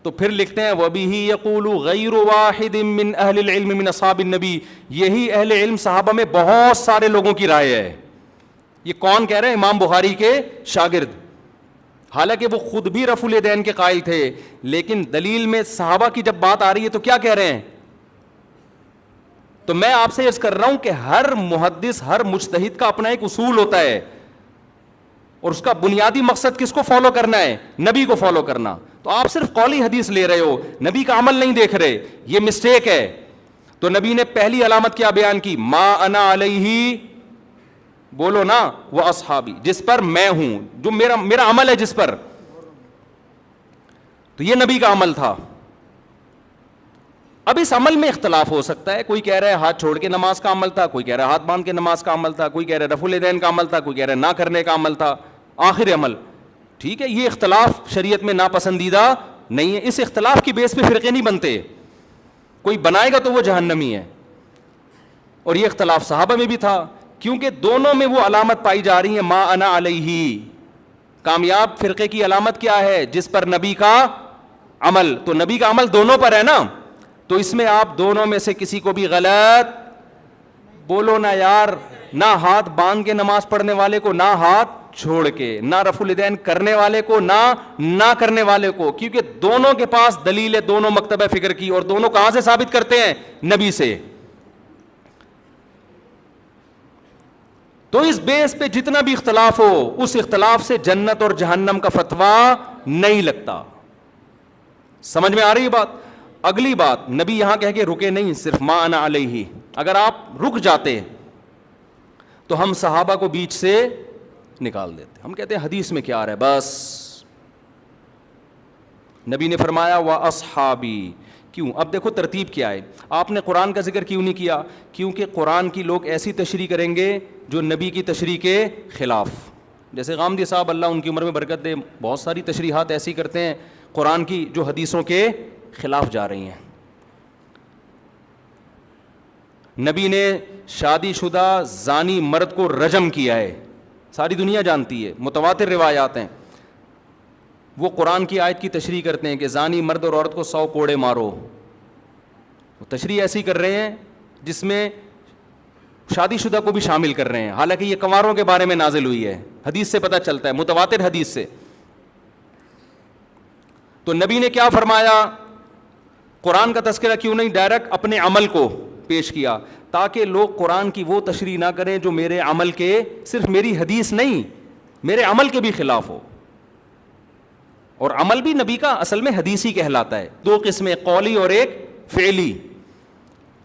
تو پھر لکھتے ہیں وَبِهِ يَقُولُ غَيْرُ وَاحِدٍ مِّنْ أَهْلِ الْعِلْمِ مِنْ أَصْحَابِ النَّبِي, یہی اہل علم صحابہ میں بہت سارے لوگوں کی رائے ہے. یہ کون کہہ رہے ہیں؟ امام بخاری کے شاگرد. حالانکہ وہ خود بھی رفع الیدین کے قائل تھے, لیکن دلیل میں صحابہ کی جب بات آ رہی ہے تو کیا کہہ رہے ہیں؟ تو میں آپ سے عرض کر رہا ہوں کہ ہر محدث, ہر مجتہد کا اپنا ایک اصول ہوتا ہے, اور اس کا بنیادی مقصد کس کو فالو کرنا ہے؟ نبی کو فالو کرنا. تو آپ صرف قولی حدیث لے رہے ہو, نبی کا عمل نہیں دیکھ رہے, یہ مسٹیک ہے. تو نبی نے پہلی علامت کیا بیان کی؟ ما انا علیہ, بولو نا, وہ اصحابی, جس پر میں ہوں, جو میرا عمل ہے جس پر. تو یہ نبی کا عمل تھا. اب اس عمل میں اختلاف ہو سکتا ہے, کوئی کہہ رہا ہے ہاتھ چھوڑ کے نماز کا عمل تھا, کوئی کہہ رہا ہے ہاتھ باندھ کے نماز کا عمل تھا, کوئی کہہ رہا ہے رفع الیدین کا عمل تھا, کوئی کہہ رہا ہے نہ کرنے کا عمل تھا, آخر عمل. ٹھیک ہے, یہ اختلاف شریعت میں ناپسندیدہ نہیں ہے. اس اختلاف کی بیس پہ فرقے نہیں بنتے, کوئی بنائے گا تو وہ جہنمی ہے. اور یہ اختلاف صحابہ میں بھی تھا, کیونکہ دونوں میں وہ علامت پائی جا رہی ہے ما انا علیہ. کامیاب فرقے کی علامت کیا ہے؟ جس پر نبی کا عمل. تو نبی کا عمل دونوں پر ہے نا, تو اس میں آپ دونوں میں سے کسی کو بھی غلط بولو نا یار. نہ ہاتھ باندھ کے نماز پڑھنے والے کو, نہ ہاتھ چھوڑ کے, نہ رفع الیدین کرنے والے کو, نہ کرنے والے کو, کیونکہ دونوں کے پاس دلیل ہے, دونوں مکتبہ فکر کی, اور دونوں کہاں سے ثابت کرتے ہیں؟ نبی سے. تو اس بیس پہ جتنا بھی اختلاف ہو, اس اختلاف سے جنت اور جہنم کا فتویٰ نہیں لگتا. سمجھ میں آ رہی ہے بات؟ اگلی بات, نبی یہاں کہہ کے رکے نہیں صرف ما انا علیہ. اگر آپ رک جاتے تو ہم صحابہ کو بیچ سے نکال دیتے. ہم کہتے ہیں حدیث میں کیا آ رہا ہے, بس نبی نے فرمایا وَأَصْحَابِي. کیوں؟ اب دیکھو ترتیب کیا ہے. آپ نے قرآن کا ذکر کیوں نہیں کیا؟ کیونکہ قرآن کی لوگ ایسی تشریح کریں گے جو نبی کی تشریح کے خلاف. جیسے غامدی صاحب, اللہ ان کی عمر میں برکت دے, بہت ساری تشریحات ایسی کرتے ہیں قرآن کی جو حدیثوں کے خلاف جا رہی ہیں. نبی نے شادی شدہ زانی مرد کو رجم کیا ہے, ساری دنیا جانتی ہے, متواتر روایات ہیں. وہ قرآن کی آیت کی تشریح کرتے ہیں کہ زانی مرد اور عورت کو 100 کوڑے مارو. وہ تشریح ایسی کر رہے ہیں جس میں شادی شدہ کو بھی شامل کر رہے ہیں, حالانکہ یہ کنواروں کے بارے میں نازل ہوئی ہے. حدیث سے پتہ چلتا ہے, متواتر حدیث سے. تو نبی نے کیا فرمایا؟ قرآن کا تذکرہ کیوں نہیں, ڈائریکٹ اپنے عمل کو پیش کیا تاکہ لوگ قرآن کی وہ تشریح نہ کریں جو میرے عمل کے، صرف میری حدیث نہیں، میرے عمل کے بھی خلاف ہو. اور عمل بھی نبی کا اصل میں حدیثی کہلاتا ہے. دو قسمیں، قولی اور ایک فعلی.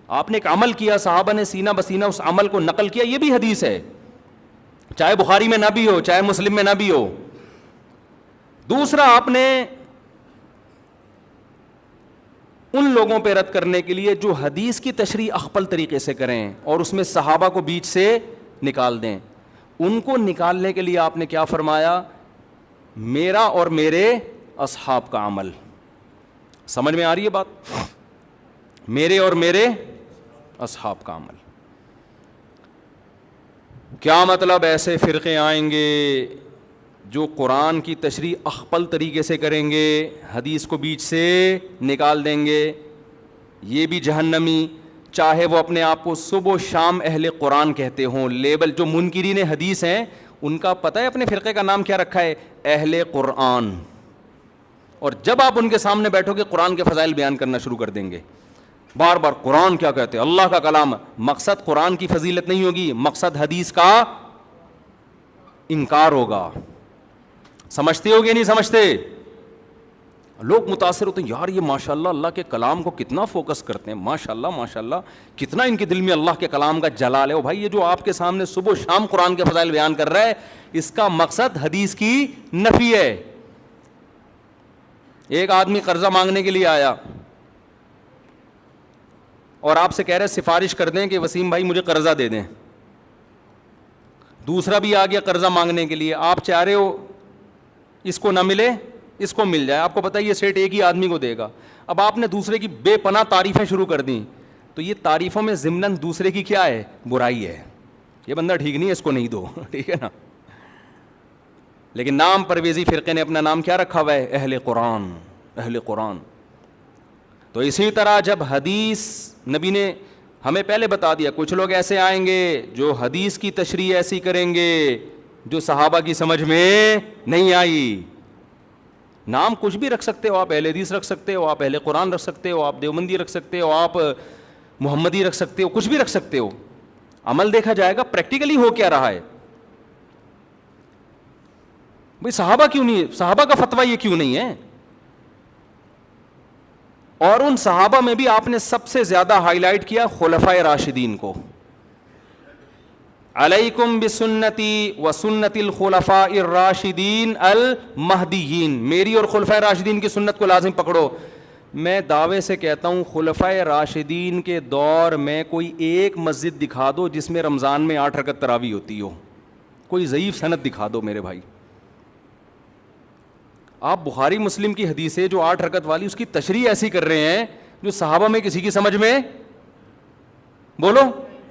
آپ نے ایک عمل کیا، صحابہ نے سینہ بسینہ اس عمل کو نقل کیا، یہ بھی حدیث ہے، چاہے بخاری میں نہ بھی ہو، چاہے مسلم میں نہ بھی ہو. دوسرا، آپ نے ان لوگوں پہ رد کرنے کے لیے جو حدیث کی تشریح اخپل طریقے سے کریں اور اس میں صحابہ کو بیچ سے نکال دیں، ان کو نکالنے کے لیے آپ نے کیا فرمایا؟ میرا اور میرے اصحاب کا عمل. سمجھ میں آ رہی ہے بات؟ میرے اور میرے اصحاب کا عمل. کیا مطلب؟ ایسے فرقے آئیں گے جو قرآن کی تشریح اخپل طریقے سے کریں گے، حدیث کو بیچ سے نکال دیں گے، یہ بھی جہنمی، چاہے وہ اپنے آپ کو صبح و شام اہل قرآن کہتے ہوں. لیبل جو منکرین حدیث ہیں ان کا پتہ ہے اپنے فرقے کا نام کیا رکھا ہے؟ اہل قرآن. اور جب آپ ان کے سامنے بیٹھو گے قرآن کے فضائل بیان کرنا شروع کر دیں گے، بار بار قرآن کیا کہتے ہیں، اللہ کا کلام. مقصد قرآن کی فضیلت نہیں ہوگی، مقصد حدیث کا انکار ہوگا. سمجھتے ہو گے نہیں سمجھتے؟ لوگ متاثر ہوتے ہیں، یار یہ ماشاءاللہ اللہ کے کلام کو کتنا فوکس کرتے ہیں، ماشاءاللہ ماشاءاللہ کتنا ان کے دل میں اللہ کے کلام کا جلال ہے. او بھائی، یہ جو آپ کے سامنے صبح و شام قرآن کے فضائل بیان کر رہا ہے، اس کا مقصد حدیث کی نفی ہے. ایک آدمی قرضہ مانگنے کے لیے آیا اور آپ سے کہہ رہے سفارش کر دیں کہ وسیم بھائی مجھے قرضہ دے دیں. دوسرا بھی آ گیا قرضہ مانگنے کے لیے، آپ چاہ رہے ہو اس کو نہ ملے اس کو مل جائے، آپ کو پتہ ہے یہ سیٹ ایک ہی آدمی کو دے گا. اب آپ نے دوسرے کی بے پناہ تعریفیں شروع کر دیں، تو یہ تعریفوں میں ضمناً دوسرے کی کیا ہے؟ برائی ہے. یہ بندہ ٹھیک نہیں ہے، اس کو نہیں دو. ٹھیک ہے نا؟ لیکن نام پرویزی فرقے نے اپنا نام کیا رکھا ہوا ہے؟ اہل قرآن. اہل قرآن. تو اسی طرح جب حدیث نبی نے ہمیں پہلے بتا دیا، کچھ لوگ ایسے آئیں گے جو حدیث کی تشریح ایسی کریں گے جو صحابہ کی سمجھ میں نہیں آئی. نام کچھ بھی رکھ سکتے ہو آپ، اہل حدیث رکھ سکتے ہو آپ، اہل قرآن رکھ سکتے ہو آپ، دیوبندی رکھ سکتے ہو آپ، محمدی رکھ سکتے ہو، کچھ بھی رکھ سکتے ہو. عمل دیکھا جائے گا پریکٹیکلی ہو کیا رہا ہے. بھئی صحابہ کیوں نہیں ہے؟ صحابہ کا فتویٰ یہ کیوں نہیں ہے؟ اور ان صحابہ میں بھی آپ نے سب سے زیادہ ہائی لائٹ کیا خلفائے راشدین کو. علیکم بسنتی و سنت الخلفاء الراشدین المہدیین، میری اور خلفائے راشدین کی سنت کو لازم پکڑو. میں دعوے سے کہتا ہوں خلفائے راشدین کے دور میں کوئی ایک مسجد دکھا دو جس میں رمضان میں 8 رکعت تراویح ہوتی ہو. کوئی ضعیف سند دکھا دو میرے بھائی. آپ بخاری مسلم کی حدیث ہے جو 8 رکعت والی، اس کی تشریح ایسی کر رہے ہیں جو صحابہ میں کسی کی سمجھ میں بولو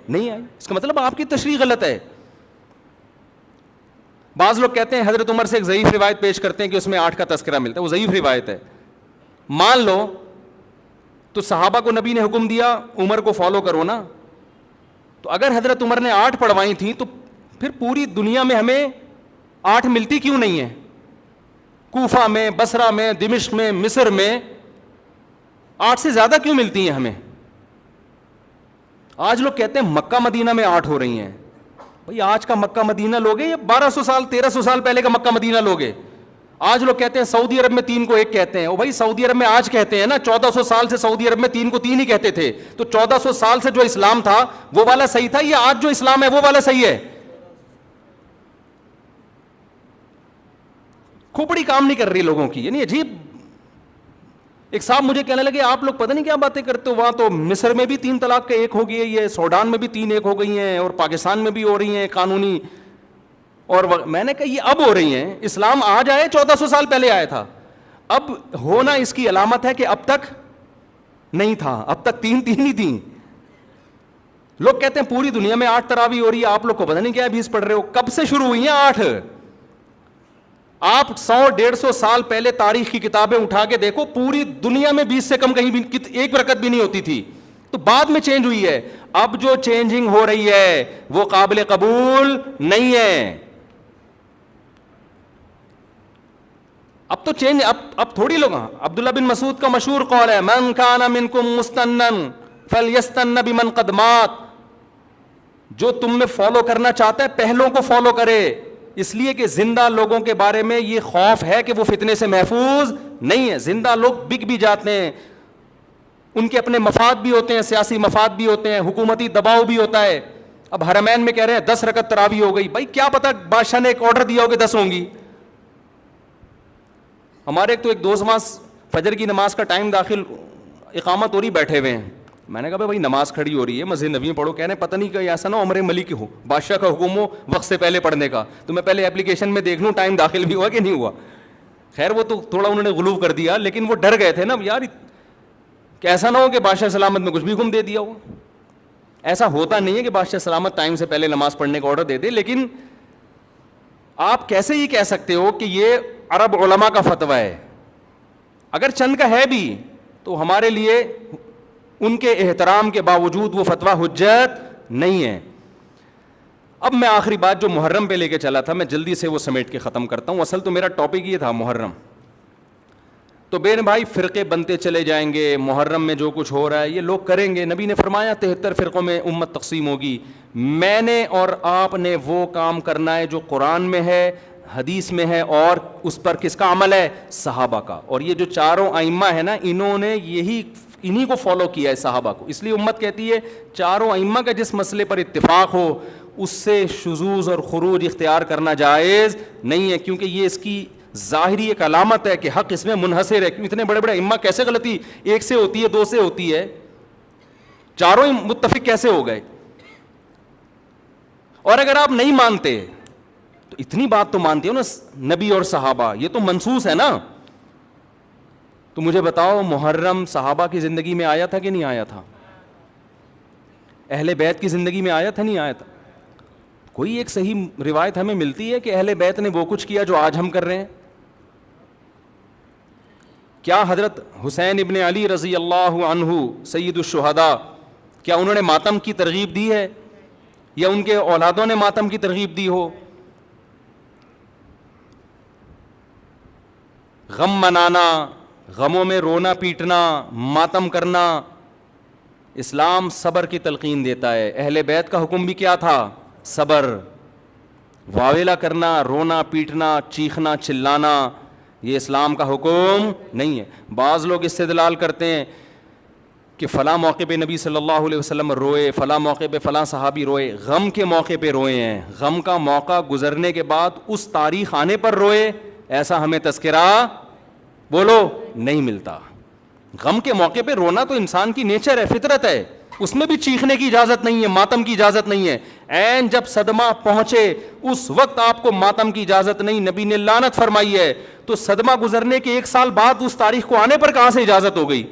نہیں آئی. اس کا مطلب آپ کی تشریح غلط ہے. بعض لوگ کہتے ہیں حضرت عمر سے ایک ضعیف روایت پیش کرتے ہیں کہ اس میں 8 کا تذکرہ ملتا ہے، وہ ضعیف روایت ہے. مان لو تو صحابہ کو نبی نے حکم دیا عمر کو فالو کرو نا، تو اگر حضرت عمر نے 8 پڑھوائی تھیں تو پھر پوری دنیا میں ہمیں 8 ملتی کیوں نہیں ہیں؟ کوفہ میں، بصرہ میں، دمشق میں، مصر میں 8 سے زیادہ کیوں ملتی ہیں ہمیں؟ آج لوگ کہتے ہیں مکہ مدینہ میں 8 ہو رہی ہیں. بھئی آج کا مکہ مدینہ لوگے یا 1200 سال 1300 سال پہلے کا مکہ مدینہ لوگے؟ آج لوگ کہتے ہیں سعودی عرب میں 3 کو 1 کہتے ہیں. او بھائی سعودی عرب میں آج کہتے ہیں نا، 1400 سال سے سعودی عرب میں 3 کو 3 ہی کہتے تھے. تو 1400 سال سے جو اسلام تھا وہ والا صحیح تھا یا آج جو اسلام ہے وہ والا صحیح ہے؟ کھوپڑی کام نہیں کر رہی لوگوں کی. یعنی عجیب. ایک صاحب مجھے کہنے لگے آپ لوگ پتہ نہیں کیا باتیں کرتے ہو، وہاں تو مصر میں بھی 3 طلاق کے 1 ہو گئی ہے، یہ سوڈان میں بھی 3 1 ہو گئی ہیں، اور پاکستان میں بھی ہو رہی ہیں قانونی. اور میں نے کہا یہ اب ہو رہی ہیں، اسلام آج آئے 1400 سال پہلے آیا تھا. اب ہونا اس کی علامت ہے کہ اب تک نہیں تھا، اب تک 3 ہی تھیں. لوگ کہتے ہیں پوری دنیا میں 8 تراویح ہو رہی ہے، آپ لوگ کو پتہ نہیں کیا حدیث پڑھ رہے ہو. کب سے شروع ہوئی ہیں 8؟ آپ 100-150 سال پہلے تاریخ کی کتابیں اٹھا کے دیکھو، پوری دنیا میں 20 سے کم کہیں بھی 1 رکعت بھی نہیں ہوتی تھی. تو بعد میں چینج ہوئی ہے. اب جو چینجنگ ہو رہی ہے وہ قابل قبول نہیں ہے. اب تو چینج اب تھوڑی لوگ. عبداللہ بن مسعود کا مشہور قول ہے من کان منکم مستنن فَلْيَسْتَنَّ بِمَنْ قَدْ مَاتَ، جو تم میں فالو کرنا چاہتا ہے پہلوں کو فالو کرے، اس لیے کہ زندہ لوگوں کے بارے میں یہ خوف ہے کہ وہ فتنے سے محفوظ نہیں ہے. زندہ لوگ بک بھی جاتے ہیں، ان کے اپنے مفاد بھی ہوتے ہیں، سیاسی مفاد بھی ہوتے ہیں، حکومتی دباؤ بھی ہوتا ہے. اب حرمین میں کہہ رہے ہیں 10 رکعت تراویح ہو گئی، بھائی کیا پتا بادشاہ نے ایک آرڈر دیا ہو کہ 10 ہوں گی. ہمارے ایک دوست وہاں فجر کی نماز کا ٹائم داخل، اقامت ہو رہی، بیٹھے ہوئے ہیں. میں نے کہا بھائی نماز کھڑی ہو رہی ہے، مسجد نبوی میں پڑھو. کہہ رہے ہیں پتہ نہیں کہ ایسا نہ عمر ملک ہو، بادشاہ کا حکم ہو وقت سے پہلے پڑھنے کا، تو میں پہلے اپلیکیشن میں دیکھ لوں ٹائم داخل بھی ہوا کہ نہیں ہوا. خیر وہ تو تھوڑا انہوں نے غلو کر دیا، لیکن وہ ڈر گئے تھے نا یار کہ ایسا نہ ہو کہ بادشاہ سلامت میں کچھ بھی حکم دے دیا ہو. ایسا ہوتا نہیں ہے کہ بادشاہ سلامت ٹائم سے پہلے نماز پڑھنے کا آرڈر دے دے. لیکن آپ کیسے یہ کہہ سکتے ہو کہ یہ عرب علماء کا فتویٰ ہے؟ اگر چند کا ہے بھی تو ہمارے لیے ان کے احترام کے باوجود وہ فتویٰ حجت نہیں ہے. اب میں آخری بات جو محرم پہ لے کے چلا تھا، میں جلدی سے وہ سمیٹ کے ختم کرتا ہوں. اصل تو میرا ٹاپک یہ تھا محرم. تو بہن بھائی فرقے بنتے چلے جائیں گے، محرم میں جو کچھ ہو رہا ہے یہ لوگ کریں گے. نبی نے فرمایا 73 فرقوں میں امت تقسیم ہوگی. میں نے اور آپ نے وہ کام کرنا ہے جو قرآن میں ہے، حدیث میں ہے، اور اس پر کس کا عمل ہے؟ صحابہ کا. اور یہ جو چاروں ائمہ ہیں نا، انہوں نے انہی کو فالو کیا ہے، صحابہ کو. اس لیے امت کہتی ہے چاروں ائمہ کا جس مسئلے پر اتفاق ہو اس سے شذوذ اور خروج اختیار کرنا جائز نہیں ہے، کیونکہ یہ اس کی ظاہری ایک علامت ہے کہ حق اس میں منحصر ہے. اتنے بڑے بڑے ائمہ کیسے غلطی ایک سے ہوتی ہے، 2 سے ہوتی ہے، چاروں متفق کیسے ہو گئے؟ اور اگر آپ نہیں مانتے تو اتنی بات تو مانتے ہو نا، نبی اور صحابہ یہ تو منصوص ہے نا. تو مجھے بتاؤ محرم صحابہ کی زندگی میں آیا تھا کہ نہیں آیا تھا؟ اہل بیت کی زندگی میں آیا تھا نہیں آیا تھا؟ کوئی ایک صحیح روایت ہمیں ملتی ہے کہ اہل بیت نے وہ کچھ کیا جو آج ہم کر رہے ہیں؟ کیا حضرت حسین ابن علی رضی اللہ عنہ سید الشہداء، کیا انہوں نے ماتم کی ترغیب دی ہے، یا ان کے اولادوں نے ماتم کی ترغیب دی ہو؟ غم منانا، غموں میں رونا پیٹنا، ماتم کرنا، اسلام صبر کی تلقین دیتا ہے. اہل بیت کا حکم بھی کیا تھا؟ صبر. واویلا کرنا، رونا پیٹنا، چیخنا چلانا یہ اسلام کا حکم نہیں ہے. بعض لوگ استدلال کرتے ہیں کہ فلاں موقع پہ نبی صلی اللہ علیہ وسلم روئے، فلاں موقع پہ فلاں صحابی روئے. غم کے موقع پہ روئے ہیں، غم کا موقع گزرنے کے بعد اس تاریخ آنے پر روئے، ایسا ہمیں تذکرہ بولو نہیں ملتا. غم کے موقع پہ رونا تو انسان کی نیچر ہے، فطرت ہے، اس میں بھی چیخنے کی اجازت نہیں ہے، ماتم کی اجازت نہیں ہے. عین جب صدمہ پہنچے اس وقت آپ کو ماتم کی اجازت نہیں، نبی نے لعنت فرمائی ہے. تو صدمہ گزرنے کے 1 سال بعد اس تاریخ کو آنے پر کہاں سے اجازت ہو گئی؟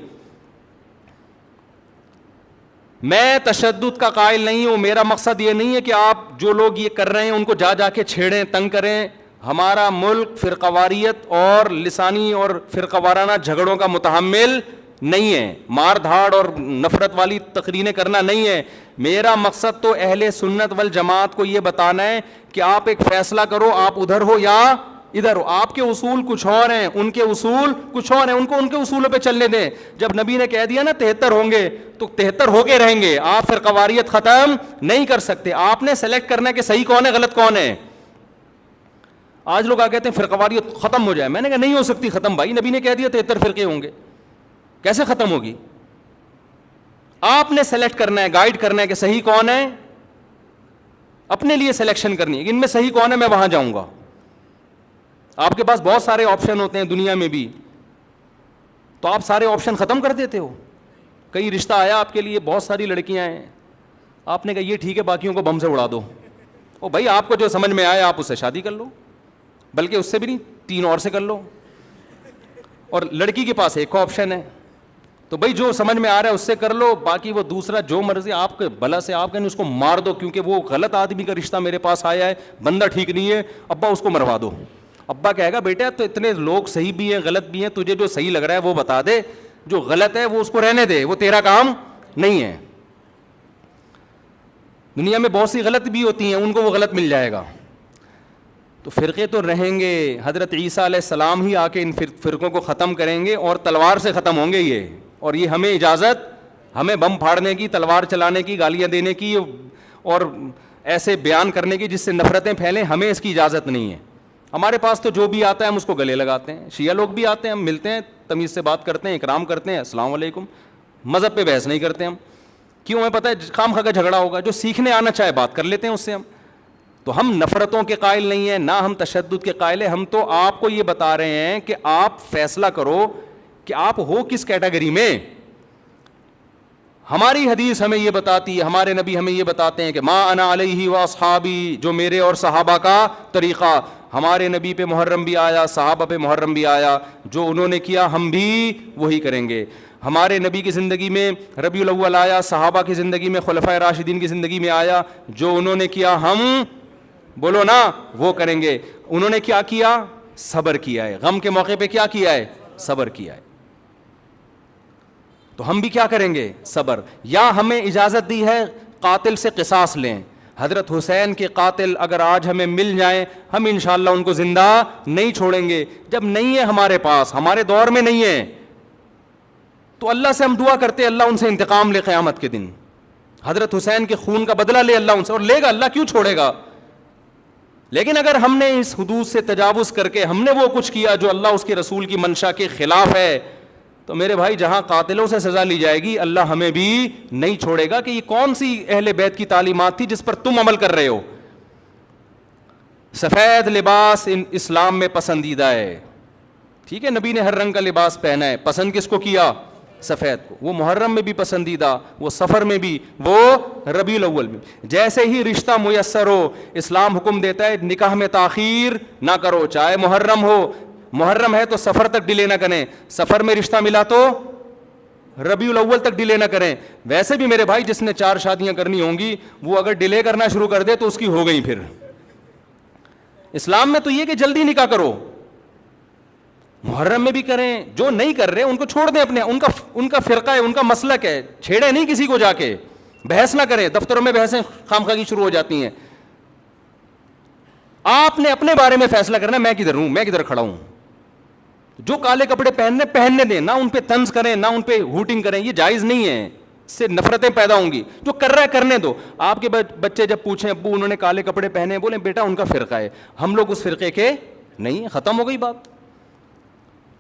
میں تشدد کا قائل نہیں ہوں، میرا مقصد یہ نہیں ہے کہ آپ جو لوگ یہ کر رہے ہیں ان کو جا جا کے چھیڑیں، تنگ کریں. ہمارا ملک فرقواریت اور لسانی اور فرقہ وارانہ جھگڑوں کا متحمل نہیں ہے، مار دھاڑ اور نفرت والی تقریریں کرنا نہیں ہے. میرا مقصد تو اہل سنت والجماعت کو یہ بتانا ہے کہ آپ ایک فیصلہ کرو، آپ ادھر ہو یا ادھر ہو. آپ کے اصول کچھ اور ہیں، ان کے اصول کچھ اور ہیں، ان کے اصولوں پہ چلنے دیں. جب نبی نے کہہ دیا نا 73 ہوں گے تو 73 ہو کے رہیں گے. آپ فرقہ واریت ختم نہیں کر سکتے. آپ نے سلیکٹ کرنا ہے کہ صحیح کون ہے غلط کون ہے. آج لوگ کہتے ہیں فرقہ واریت ختم ہو جائے. میں نے کہا نہیں ہو سکتی ختم بھائی، نبی نے کہہ دیا 73 فرقے ہوں گے، کیسے ختم ہوگی؟ آپ نے سلیکٹ کرنا ہے، گائیڈ کرنا ہے کہ صحیح کون ہے، اپنے لیے سلیکشن کرنی ہے کہ ان میں صحیح کون ہے، میں وہاں جاؤں گا. آپ کے پاس بہت سارے آپشن ہوتے ہیں دنیا میں بھی، تو آپ سارے آپشن ختم کر دیتے ہو. کئی رشتہ آیا آپ کے لیے، بہت ساری لڑکیاں ہیں، آپ نے کہا یہ ٹھیک ہے باقیوں کو بم سے اڑا دو. او بھائی آپ کو جو سمجھ میں آئے آپ اس سے شادی کر لو، بلکہ اس سے بھی نہیں 3 اور سے کر لو. اور لڑکی کے پاس ایک آپشن ہے، تو بھائی جو سمجھ میں آ رہا ہے اس سے کر لو، باقی وہ دوسرا جو مرضی آپ کے بلا سے آپ کہیں اس کو مار دو، کیونکہ وہ غلط آدمی کا رشتہ میرے پاس آیا ہے، بندہ ٹھیک نہیں ہے، ابا اس کو مروا دو. ابا کہے گا بیٹا تو اتنے لوگ صحیح بھی ہیں غلط بھی ہیں، تجھے جو صحیح لگ رہا ہے وہ بتا دے، جو غلط ہے وہ اس کو رہنے دے، وہ تیرا کام نہیں ہے. دنیا میں بہت سی غلط بھی ہوتی ہیں، ان کو وہ غلط مل جائے گا. تو فرقے تو رہیں گے، حضرت عیسیٰ علیہ السلام ہی آ کے ان فرقوں کو ختم کریں گے اور تلوار سے ختم ہوں گے یہ، اور یہ ہمیں اجازت ہمیں بم پھاڑنے کی, تلوار چلانے کی, گالیاں دینے کی اور ایسے بیان کرنے کی جس سے نفرتیں پھیلیں, ہمیں اس کی اجازت نہیں ہے. ہمارے پاس تو جو بھی آتا ہے ہم اس کو گلے لگاتے ہیں. شیعہ لوگ بھی آتے ہیں, ہم ملتے ہیں, تمیز سے بات کرتے ہیں, اکرام کرتے ہیں, السلام علیکم. مذہب پہ بحث نہیں کرتے ہم, کیوں؟ ہمیں پتہ ہے خام خواہ کا جھگڑا ہوگا. جو سیکھنے آنا چاہے بات کر لیتے ہیں اس سے ہم. تو ہم نفرتوں کے قائل نہیں ہیں, نہ ہم تشدد کے قائل ہیں. ہم تو آپ کو یہ بتا رہے ہیں کہ آپ فیصلہ کرو کہ آپ ہو کس کیٹیگری میں. ہماری حدیث ہمیں یہ بتاتی ہے, ہمارے نبی ہمیں یہ بتاتے ہیں کہ ما انا علیہ و اصحابی, جو میرے اور صحابہ کا طریقہ. ہمارے نبی پہ محرم بھی آیا, صحابہ پہ محرم بھی آیا, جو انہوں نے کیا ہم بھی وہی کریں گے. ہمارے نبی کی زندگی میں ربیع الاول آیا, صحابہ کی زندگی میں خلفائے راشدین کی زندگی میں آیا, جو انہوں نے کیا ہم, بولو نا, وہ کریں گے. انہوں نے کیا کیا؟ صبر کیا ہے. غم کے موقع پہ کیا کیا ہے؟ صبر کیا ہے. تو ہم بھی کیا کریں گے؟ صبر. یا ہمیں اجازت دی ہے قاتل سے قصاص لیں. حضرت حسین کے قاتل اگر آج ہمیں مل جائیں, ہم انشاءاللہ ان کو زندہ نہیں چھوڑیں گے. جب نہیں ہے ہمارے پاس, ہمارے دور میں نہیں ہے, تو اللہ سے ہم دعا کرتے اللہ ان سے انتقام لے قیامت کے دن. حضرت حسین کے خون کا بدلہ لے اللہ ان سے, اور لے گا, اللہ کیوں چھوڑے گا. لیکن اگر ہم نے اس حدود سے تجاوز کر کے ہم نے وہ کچھ کیا جو اللہ اس کے رسول کی منشا کے خلاف ہے, تو میرے بھائی جہاں قاتلوں سے سزا لی جائے گی, اللہ ہمیں بھی نہیں چھوڑے گا. کہ یہ کون سی اہل بیت کی تعلیمات تھی جس پر تم عمل کر رہے ہو. سفید لباس اسلام میں پسندیدہ ہے, ٹھیک ہے, نبی نے ہر رنگ کا لباس پہنا ہے. پسند کس کو کیا؟ سفید کو. وہ محرم میں بھی پسندیدہ, وہ سفر میں بھی, وہ ربیع الاول میں. جیسے ہی رشتہ میسر ہو, اسلام حکم دیتا ہے نکاح میں تاخیر نہ کرو, چاہے محرم ہو. محرم ہے تو سفر تک ڈیلے نہ کریں, سفر میں رشتہ ملا تو ربیع الاول تک ڈیلے نہ کریں. ویسے بھی میرے بھائی جس نے 4 شادیاں کرنی ہوں گی, وہ اگر ڈیلے کرنا شروع کر دے تو اس کی ہو گئی. پھر اسلام میں تو یہ کہ جلدی نکاح کرو. محرم میں بھی کریں, جو نہیں کر رہے ان کو چھوڑ دیں اپنے, ان کا فرقہ ہے, ان کا مسلک ہے, چھیڑے نہیں کسی کو, جا کے بحث نہ کریں. دفتروں میں بحثیں خامخواہ شروع ہو جاتی ہیں. آپ نے اپنے بارے میں فیصلہ کرنا, میں کدھر ہوں, میں کدھر کھڑا ہوں. جو کالے کپڑے پہننے دیں, نہ ان پہ طنز کریں, نہ ان پہ ہوٹنگ کریں, یہ جائز نہیں ہے, اس سے نفرتیں پیدا ہوں گی. جو کر رہا ہے کرنے دو. آپ کے بچے جب پوچھیں ابو انہوں نے کالے کپڑے پہنے, بولیں بیٹا ان کا فرقہ ہے, ہم لوگ اس فرقے کے نہیں, ختم ہو گئی بات.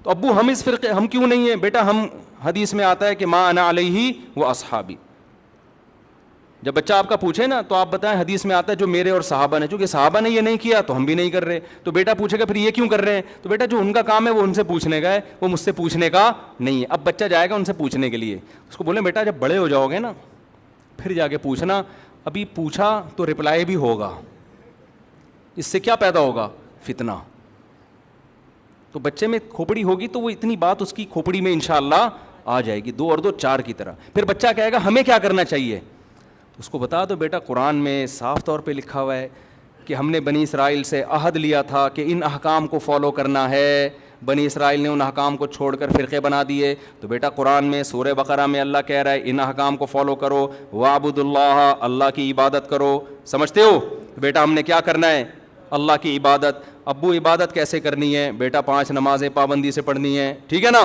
تو ابو ہم اس فرقے, ہم کیوں نہیں ہیں؟ بیٹا ہم, حدیث میں آتا ہے کہ ما انا علیہ و اصحابی. جب بچہ آپ کا پوچھے نا تو آپ بتائیں حدیث میں آتا ہے جو میرے اور صحابہ نے, چونکہ صحابہ نے یہ نہیں کیا تو ہم بھی نہیں کر رہے. تو بیٹا پوچھے گا پھر یہ کیوں کر رہے ہیں, تو بیٹا جو ان کا کام ہے وہ ان سے پوچھنے کا ہے, وہ مجھ سے پوچھنے کا نہیں ہے. اب بچہ جائے گا ان سے پوچھنے کے لیے, اس کو بولیں بیٹا جب بڑے ہو جاؤ گے نا پھر جا کے پوچھنا, ابھی پوچھا تو رپلائی بھی ہوگا, اس سے کیا پیدا ہوگا؟ فتنہ. تو بچے میں کھوپڑی ہوگی تو وہ اتنی بات اس کی کھوپڑی میں انشاءاللہ آ جائے گی, 2 اور 2 4 کی طرح. پھر بچہ کہے گا ہمیں کیا کرنا چاہیے, اس کو بتا دو بیٹا قرآن میں صاف طور پہ لکھا ہوا ہے کہ ہم نے بنی اسرائیل سے عہد لیا تھا کہ ان احکام کو فالو کرنا ہے. بنی اسرائیل نے ان احکام کو چھوڑ کر فرقے بنا دیے. تو بیٹا قرآن میں سورہ بقرہ میں اللہ کہہ رہا ہے ان احکام کو فالو کرو, وَاعْبُدُوا اللَّهَ, اللہ کی عبادت کرو. سمجھتے ہو؟ بیٹا ہم نے کیا کرنا ہے؟ اللہ کی عبادت. ابو عبادت کیسے کرنی ہے؟ بیٹا 5 نمازیں پابندی سے پڑھنی ہے, ٹھیک ہے نا.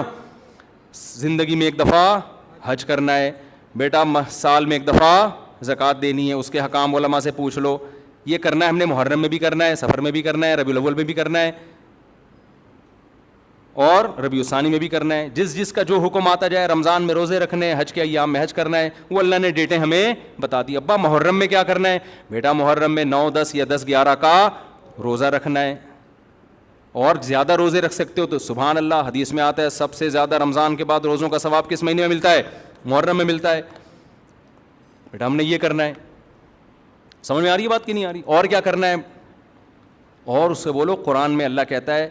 زندگی میں 1 دفعہ حج کرنا ہے. بیٹا سال میں 1 دفعہ زکوٰۃ دینی ہے, اس کے حکام علماء سے پوچھ لو. یہ کرنا ہے ہم نے, محرم میں بھی کرنا ہے, سفر میں بھی کرنا ہے, ربیع الاول میں بھی کرنا ہے, اور ربیع الثانی میں بھی کرنا ہے. جس کا جو حکم آتا جائے, رمضان میں روزے رکھنے, حج کے ایام میں حج کرنا ہے, وہ اللہ نے ڈیٹیں ہمیں بتا دی. ابا محرم میں کیا کرنا ہے؟ بیٹا محرم میں 9 10 یا 10 11 کا روزہ رکھنا ہے, اور زیادہ روزے رکھ سکتے ہو تو سبحان اللہ. حدیث میں آتا ہے سب سے زیادہ رمضان کے بعد روزوں کا ثواب کس مہینے میں ملتا ہے؟ محرم میں ملتا ہے. بیٹا ہم نے یہ کرنا ہے. سمجھ میں آ رہی ہے بات کہ نہیں آ رہی؟ اور کیا کرنا ہے؟ اور اس سے بولو قرآن میں اللہ کہتا ہے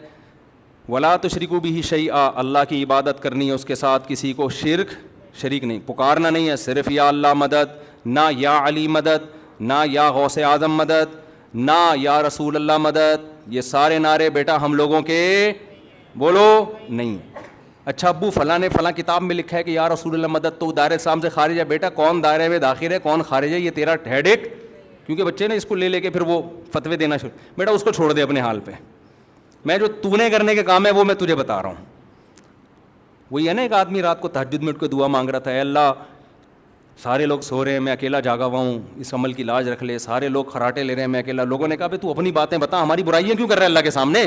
وَلَا تُشْرِكُوا بِهِ شَيْئًا, اللہ کی عبادت کرنی ہے, اس کے ساتھ کسی کو شریک نہیں, پکارنا نہیں ہے صرف یا اللہ مدد, نہ یا علی مدد, نہ یا غوث اعظم مدد, نہ یا رسول اللہ مدد. یہ سارے نعرے بیٹا ہم لوگوں کے بولو نہیں. اچھا ابو فلاں نے فلاں کتاب میں لکھا ہے کہ یا رسول اللہ مدد تو دائرے اسلام سے خارج ہے. بیٹا کون دائرے میں داخل ہے کون خارج ہے یہ تیرا ہیڈ ایک, کیونکہ بچے نے اس کو لے کے پھر وہ فتوے دینا شروع. بیٹا اس کو چھوڑ دے اپنے حال پہ. میں جو تو نے کرنے کے کام ہے وہ میں تجھے بتا رہا ہوں. وہی ہے نا, ایک آدمی رات کو تہجد میں اٹھ کے دعا مانگ رہا تھا, اے اللہ سارے لوگ سو رہے ہیں، میں اکیلا جاگا ہوا ہوں، اس عمل کی لاج رکھ لے. سارے لوگ خراٹے لے رہے ہیں، میں اکیلا. لوگوں نے کہا بھائی تو اپنی باتیں بتا، ہماری برائیاں کیوں کر رہا ہے اللہ کے سامنے.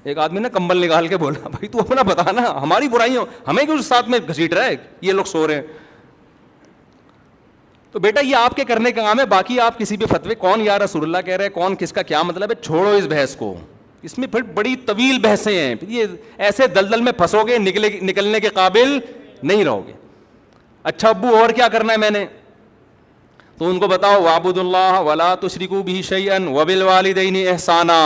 ایک آدمی نے کمبل نکال کے بولا بھائی تو اپنا بتا نا، ہماری برائیاں ہمیں کیوں ساتھ میں گھسیٹ رہا ہے، یہ لوگ سو رہے ہیں. تو بیٹا یہ آپ کے کرنے کا کام ہے، باقی آپ کسی بھی فتوے کون یا رسول اللہ کہہ رہے ہیں، کون کس کا کیا مطلب ہے، چھوڑو اس بحث کو. اس میں پھر بڑی طویل بحثیں ہیں، یہ ایسے دلدل میں پھنسو گے، نکلنے کے قابل نہیں رہو گے. اچھا ابو اور کیا کرنا ہے میں نے، تو ان کو بتاؤ وَاعْبُدُوا اللَّهَ وَلَا تُشْرِكُوا بِهِ شَيْئًا وَبِالْوَالِدَيْنِ احسانا.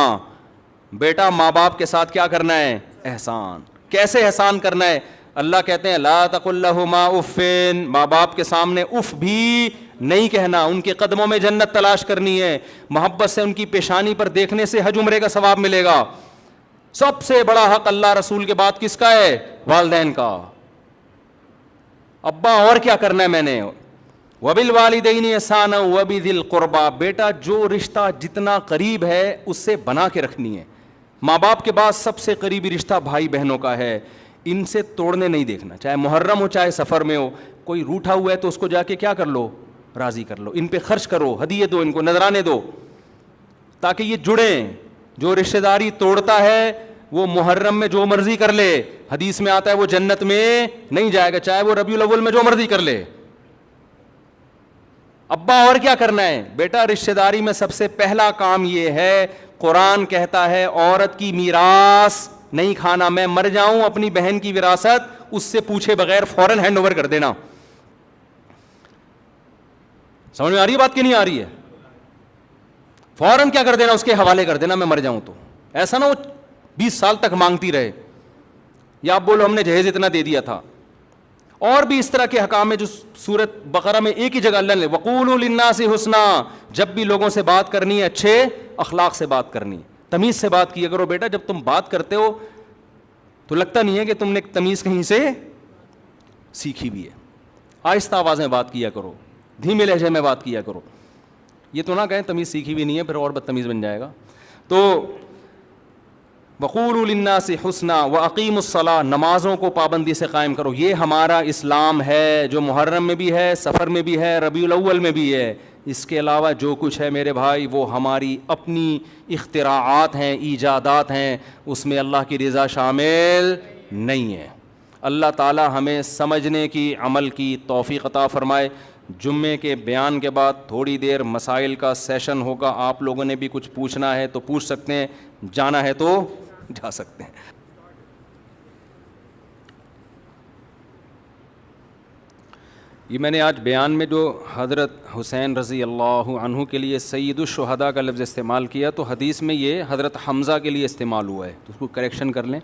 بیٹا ماں باپ کے ساتھ کیا کرنا ہے، احسان. کیسے احسان کرنا ہے، اللہ کہتے ہیں لا تقل لهما اف، ماں باپ کے سامنے اف بھی نہیں کہنا. ان کے قدموں میں جنت تلاش کرنی ہے، محبت سے ان کی پیشانی پر دیکھنے سے حج عمرے کا ثواب ملے گا. سب سے بڑا حق اللہ رسول کے بعد کس کا ہے، والدین کا. ابا اور کیا کرنا ہے میں نے، وَبِالْوَالِدَيْنِ احسانا وَبِذِي الْقُرْبَى. بیٹا جو رشتہ جتنا قریب ہے اس سے بنا کے رکھنی ہے. ماں باپ کے بعد سب سے قریبی رشتہ بھائی بہنوں کا ہے، ان سے توڑنے نہیں دیکھنا. چاہے محرم ہو چاہے سفر میں ہو، کوئی روٹھا ہوا ہے تو اس کو جا کے کیا کر لو، راضی کر لو. ان پہ خرچ کرو، ہدیے دو، ان کو نذرانے دو تاکہ یہ جڑیں. جو رشتہ داری توڑتا ہے وہ محرم میں جو مرضی کر لے، حدیث میں آتا ہے وہ جنت میں نہیں جائے گا، چاہے وہ ربیع الاول میں جو مرضی کر لے. ابا اور کیا کرنا ہے، بیٹا رشتہ داری میں سب سے پہلا کام یہ ہے، قرآن کہتا ہے عورت کی میراث نہیں کھانا. میں مر جاؤں اپنی بہن کی وراثت اس سے پوچھے بغیر فوراً ہینڈ اوور کر دینا. سمجھ میں آ رہی ہے بات کہ نہیں آ رہی ہے، فوراً کیا کر دینا، اس کے حوالے کر دینا میں مر جاؤں تو. ایسا نہ ہو 20 سال تک مانگتی رہے، یا آپ بولو ہم نے جہیز اتنا دے دیا تھا. اور بھی اس طرح کے حکام ہے جو سورۃ بقرہ میں ایک ہی جگہ اللہ نے وَقُولُوا لِلنَّاسِ حُسْنًا. جب بھی لوگوں سے بات کرنی ہے اچھے اخلاق سے بات کرنی ہے، تمیز سے بات کیا کرو. بیٹا جب تم بات کرتے ہو تو لگتا نہیں ہے کہ تم نے تمیز کہیں سے سیکھی بھی ہے. آہستہ آواز میں بات کیا کرو، دھیمے لہجے میں بات کیا کرو. یہ تو نہ کہیں تمیز سیکھی بھی نہیں ہے پھر اور بدتمیز بن جائے گا. تو وَقُولُوا لِلنَّاسِ حُسْنًا وَأَقِیمُوا الصَّلَاةَ. نمازوں کو پابندی سے قائم کرو. یہ ہمارا اسلام ہے جو محرم میں بھی ہے، سفر میں بھی ہے، ربیع الاول میں بھی ہے. اس کے علاوہ جو کچھ ہے میرے بھائی وہ ہماری اپنی اختراعات ہیں، ایجادات ہیں، اس میں اللہ کی رضا شامل نہیں ہے. اللہ تعالی ہمیں سمجھنے کی، عمل کی توفیق عطا فرمائے. جمعے کے بیان کے بعد تھوڑی دیر مسائل کا سیشن ہوگا. آپ لوگوں نے بھی کچھ پوچھنا ہے تو پوچھ سکتے ہیں، جانا ہے تو جا سکتے ہیں. یہ میں نے آج بیان میں جو حضرت حسین رضی اللہ عنہ کے لیے سید الشہداء کا لفظ استعمال کیا تو حدیث میں یہ حضرت حمزہ کے لیے استعمال ہوا ہے، تو اس کو کریکشن کر لیں.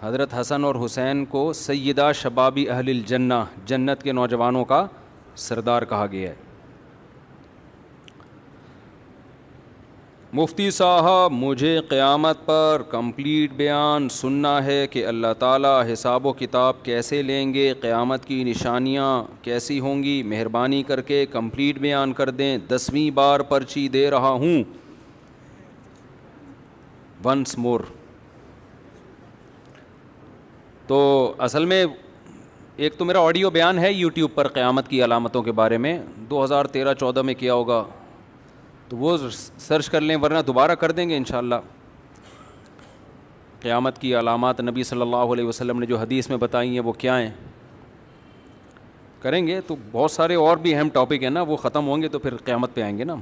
حضرت حسن اور حسین کو سیدہ شبابی اہل الجنہ، جنت کے نوجوانوں کا سردار کہا گیا ہے. مفتی صاحب مجھے قیامت پر کمپلیٹ بیان سننا ہے کہ اللہ تعالیٰ حساب و کتاب کیسے لیں گے، قیامت کی نشانیاں کیسی ہوں گی، مہربانی کر کے کمپلیٹ بیان کر دیں. 10ویں بار پرچی دے رہا ہوں. Once more. تو اصل میں ایک تو میرا آڈیو بیان ہے یوٹیوب پر قیامت کی علامتوں کے بارے میں، 2013-14 میں کیا ہوگا تو وہ سرچ کر لیں، ورنہ دوبارہ کر دیں گے انشاءاللہ. قیامت کی علامات نبی صلی اللہ علیہ وسلم نے جو حدیث میں بتائی ہیں وہ کیا ہیں، کریں گے. تو بہت سارے اور بھی اہم ٹاپک ہیں نا، وہ ختم ہوں گے تو پھر قیامت پہ آئیں گے نا.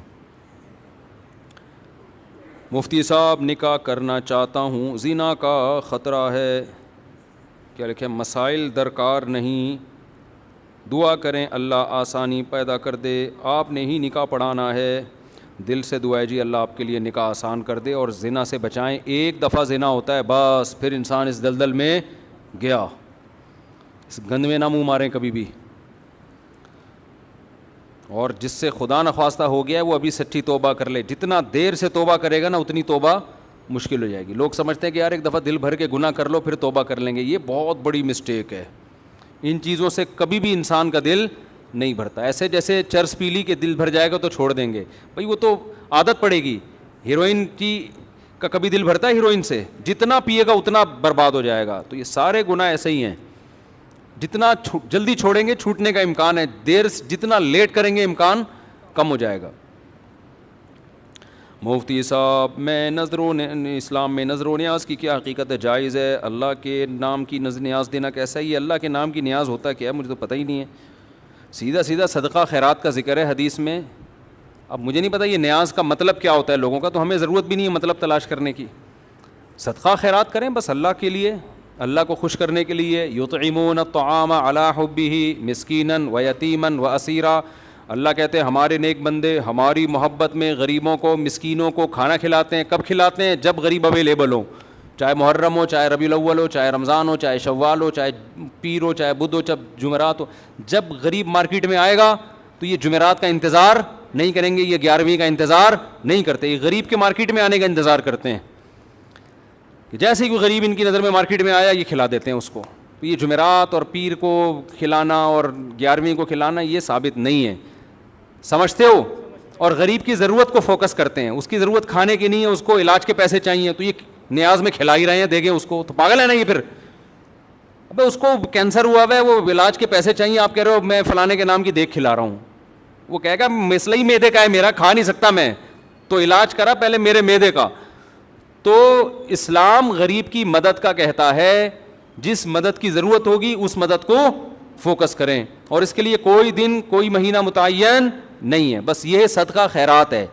مفتی صاحب نکاح کرنا چاہتا ہوں، زنا کا خطرہ ہے، کیا لکھیں، مسائل درکار نہیں، دعا کریں اللہ آسانی پیدا کر دے. آپ نے ہی نکاح پڑھانا ہے، دل سے دعا ہے جی اللہ آپ کے لیے نکاح آسان کر دے اور زنا سے بچائیں. ایک دفعہ زنا ہوتا ہے بس پھر انسان اس دلدل میں گیا، اس گند میں نہ منہ ماریں کبھی بھی. اور جس سے خدا نخواستہ ہو گیا ہے وہ ابھی سچی توبہ کر لے. جتنا دیر سے توبہ کرے گا نا اتنی توبہ مشکل ہو جائے گی. لوگ سمجھتے ہیں کہ یار ایک دفعہ دل بھر کے گناہ کر لو پھر توبہ کر لیں گے، یہ بہت بڑی مسٹیک ہے. ان چیزوں سے کبھی بھی انسان کا دل نہیں بھرتا. ایسے جیسے چرس پی لی کہ دل بھر جائے گا تو چھوڑ دیں گے، بھائی وہ تو عادت پڑے گی. ہیروئن کا کبھی دل بھرتا ہے ہیروئن سے؟ جتنا پیے گا اتنا برباد ہو جائے گا. تو یہ سارے گناہ ایسے ہی ہیں. جتنا جلدی چھوڑیں گے چھوٹنے کا امکان ہے, دیر جتنا لیٹ کریں گے امکان کم ہو جائے گا. مفتی صاحب, میں اسلام میں نظر و نیاز کی کیا حقیقت ہے, جائز ہے؟ اللہ کے نام کی نظر نیاز دینا کیسا ہے؟ یہ اللہ کے نام کی نیاز ہوتا کیا ہے مجھے تو پتہ ہی نہیں ہے. سیدھا سیدھا صدقہ خیرات کا ذکر ہے حدیث میں. اب مجھے نہیں پتہ یہ نیاز کا مطلب کیا ہوتا ہے لوگوں کا, تو ہمیں ضرورت بھی نہیں ہے مطلب تلاش کرنے کی. صدقہ خیرات کریں بس اللہ کے لیے, اللہ کو خوش کرنے کے لیے. یطعمون الطعام علی حبہ مسکینا و یتیما و اسیرا. اللہ کہتے ہیں ہمارے نیک بندے ہماری محبت میں غریبوں کو مسکینوں کو کھانا کھلاتے ہیں. کب کھلاتے ہیں؟ جب غریب اویلیبل ہو, چاہے محرم ہو, چاہے ربیع الاول ہو, چاہے رمضان ہو, چاہے شوال ہو, چاہے پیر ہو, چاہے بدھ ہو, جب جمعرات ہو. جب غریب مارکیٹ میں آئے گا تو یہ جمعرات کا انتظار نہیں کریں گے, یہ 11ویں کا انتظار نہیں کرتے, یہ غریب کے مارکیٹ میں آنے کا انتظار کرتے ہیں. جیسے ہی کوئی غریب ان کی نظر میں مارکیٹ میں آیا یہ کھلا دیتے ہیں اس کو. تو یہ جمعرات اور پیر کو کھلانا اور 11ویں کو کھلانا یہ ثابت نہیں ہے, سمجھتے ہو؟ اور غریب کی ضرورت کو فوکس کرتے ہیں, اس کی ضرورت کھانے کی نہیں ہے, اس کو علاج کے پیسے چاہیے, تو یہ نیاز میں کھلا ہی رہے ہیں, دے گے اس کو, تو پاگل ہے نا یہ. پھر ابے اس کو کینسر ہوا ہوا ہے, وہ علاج کے پیسے چاہیے, آپ کہہ رہے ہو میں فلانے کے نام کی دیکھ کھلا رہا ہوں. وہ کہے گا مسئلہ ہی میدے کا ہے میرا, کھا نہیں سکتا میں, تو علاج کرا پہلے میرے میدے کا. تو اسلام غریب کی مدد کا کہتا ہے, جس مدد کی ضرورت ہوگی اس مدد کو فوکس کریں, اور اس کے لیے کوئی دن کوئی مہینہ متعین نہیں ہے, بس یہ صدقہ خیرات ہے.